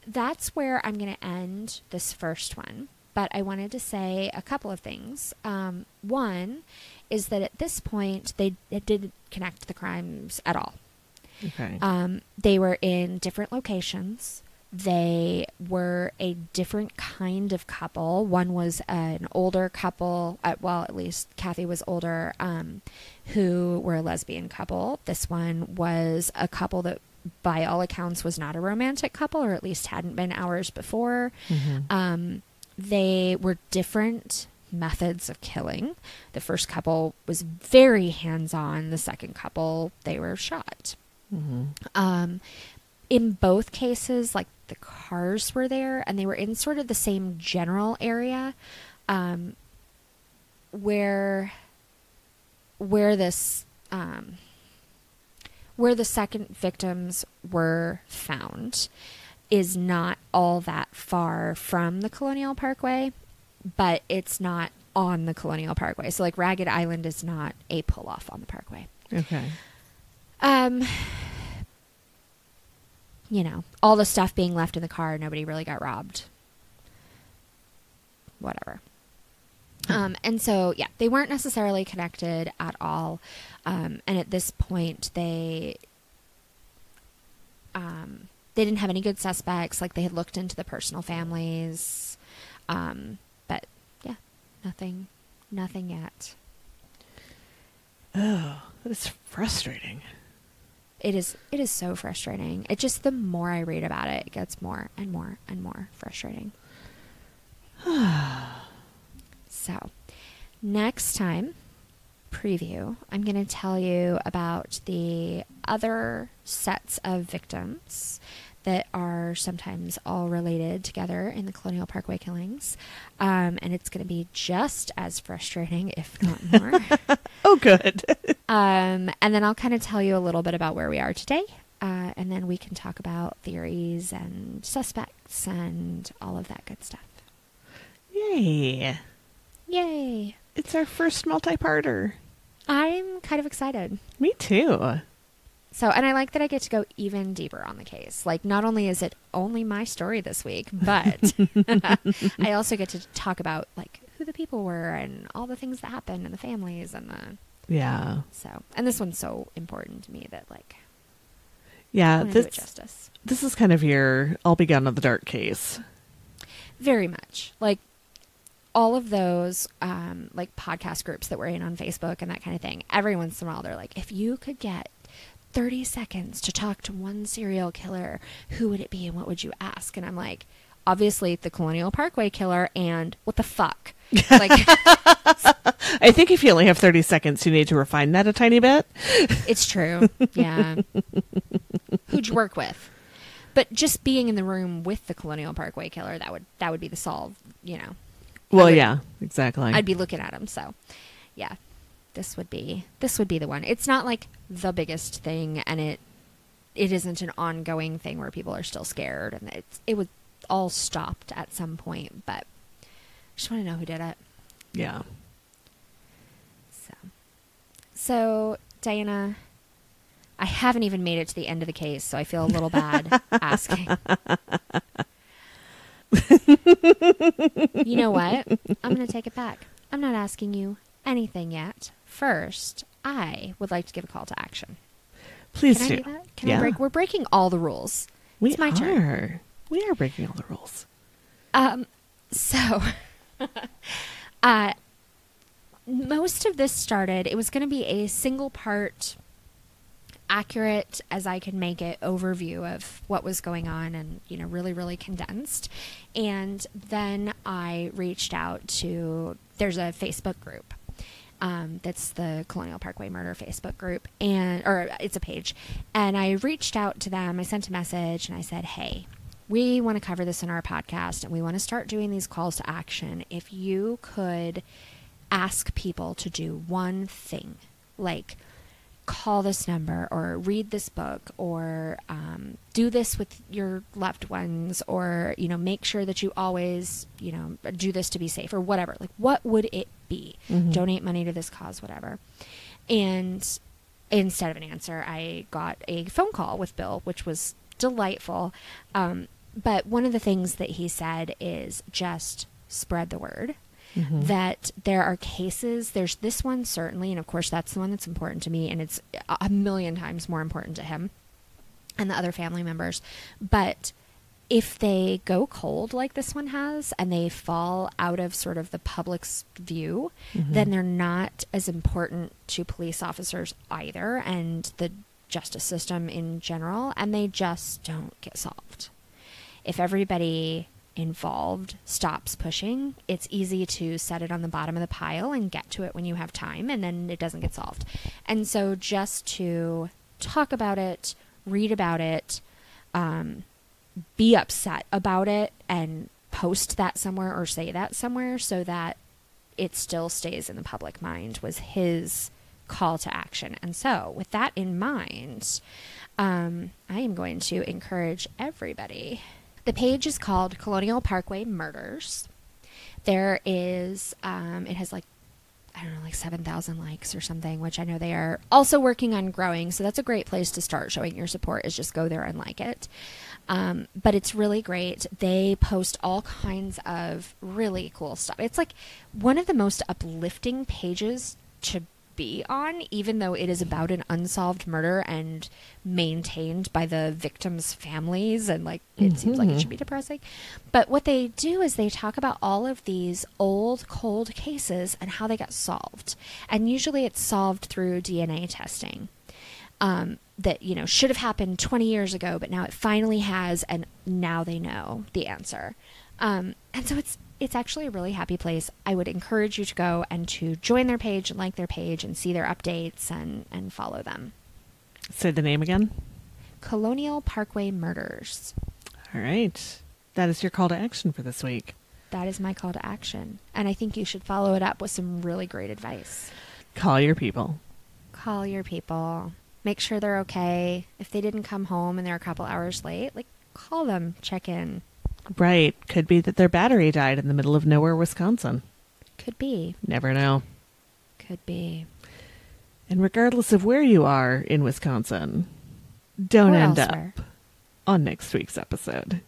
that's where I'm going to end this first one. But I wanted to say a couple of things. One is that at this point, it didn't connect the crimes at all. Okay. They were in different locations. They were a different kind of couple. One was an older couple, at least Cathy was older, who were a lesbian couple. This one was a couple that, by all accounts, was not a romantic couple, or at least hadn't been hours before. Mm-hmm. They were different methods of killing. The first couple was very hands-on. The second couple, they were shot. Mm-hmm. In both cases, like, the cars were there, and they were in sort of the same general area, where the second victims were found is not all that far from the Colonial Parkway, but it's not on the Colonial Parkway. So, like, Ragged Island is not a pull-off on the Parkway. Okay. All the stuff being left in the car, nobody really got robbed. Whatever. And so, yeah, they weren't necessarily connected at all. And at this point, they didn't have any good suspects. Like, they had looked into the personal families. But, yeah, nothing yet. Oh, that is frustrating. It is so frustrating. It just, the more I read about it, it gets more and more and more frustrating. So, next time, preview, I'm going to tell you about the other sets of victims that are sometimes all related together in the Colonial Parkway killings. And it's going to be just as frustrating, if not more. Oh, good. And then I'll kind of tell you a little bit about where we are today. And then we can talk about theories and suspects and all of that good stuff. Yay. Yay. It's our first multi-parter. I'm kind of excited. Me too. So, and I like that I get to go even deeper on the case. Like, not only is it only my story this week, but I also get to talk about, like, who the people were and all the things that happened and the families and the... Yeah. So, and this one's so important to me that, like... Yeah, do it justice. This is kind of your All Begun on the Dark case. Very much. Like, all of those, like, podcast groups that we're in on Facebook and that kind of thing, every once in a while they're like, if you could get 30 seconds to talk to one serial killer, who would it be and what would you ask? And I'm like, obviously the Colonial Parkway killer, and what the fuck? Like, I think if you only have 30 seconds, you need to refine that a tiny bit. It's true. Yeah. Who'd you work with? But just being in the room with the Colonial Parkway killer, that would be the solve, you know. Well, yeah, exactly. I'd be looking at him. So, yeah, this would be the one. It's not like the biggest thing, and it isn't an ongoing thing where people are still scared, and it was all stopped at some point. But I just want to know who did it. Yeah. So Diana, I haven't even made it to the end of the case, so I feel a little bad asking. You know what? I'm going to take it back. I'm not asking you anything yet. First, I would like to give a call to action. Please Can do. I do that? Can I break? We're breaking all the rules. It's my turn. We are breaking all the rules. So, most of this started, it was going to be a single part, accurate as I could make it, overview of what was going on and, you know, really, really condensed. And then I reached out to, there's a Facebook group. That's the Colonial Parkway Murder Facebook group, or it's a page. And I reached out to them. I sent a message and I said, hey, we want to cover this in our podcast and we want to start doing these calls to action. If you could ask people to do one thing, like call this number or read this book or do this with your loved ones, or, you know, make sure that you always, you know, do this to be safe or whatever. Like, what would it be? Mm-hmm. Donate money to this cause, whatever. And instead of an answer, I got a phone call with Bill, which was delightful. But one of the things that he said is just spread the word. Mm-hmm. That there are cases, there's this one certainly, and of course that's the one that's important to me, and it's a million times more important to him and the other family members. But if they go cold like this one has, and they fall out of sort of the public's view, mm-hmm. then they're not as important to police officers either, and the justice system in general, and they just don't get solved. If everybody involved stops pushing, it's easy to set it on the bottom of the pile and get to it when you have time, and then it doesn't get solved. And so just to talk about it, read about it, be upset about it, and post that somewhere or say that somewhere so that it still stays in the public mind was his call to action. And so with that in mind, I am going to encourage everybody. The page is called Colonial Parkway Murders. There is, it has like, I don't know, like 7,000 likes or something, which I know they are also working on growing. So that's a great place to start showing your support, is just go there and like it. But it's really great. They post all kinds of really cool stuff. It's like one of the most uplifting pages to be on, even though it is about an unsolved murder and maintained by the victims' families, and like it mm-hmm. seems like it should be depressing. But what they do is they talk about all of these old cold cases and how they got solved, and usually it's solved through DNA testing that, you know, should have happened 20 years ago, but now it finally has, and now they know the answer. And so it's actually a really happy place. I would encourage you to go and to join their page and like their page and see their updates and follow them. Say the name again. Colonial Parkway Murders. All right. That is your call to action for this week. That is my call to action. And I think you should follow it up with some really great advice. Call your people. Call your people. Make sure they're okay. If they didn't come home and they're a couple hours late, like, call them, check in. Right. Could be that their battery died in the middle of nowhere, Wisconsin. Could be. Never know. Could be. And regardless of where you are in Wisconsin, don't Or end elsewhere. up on next week's episode.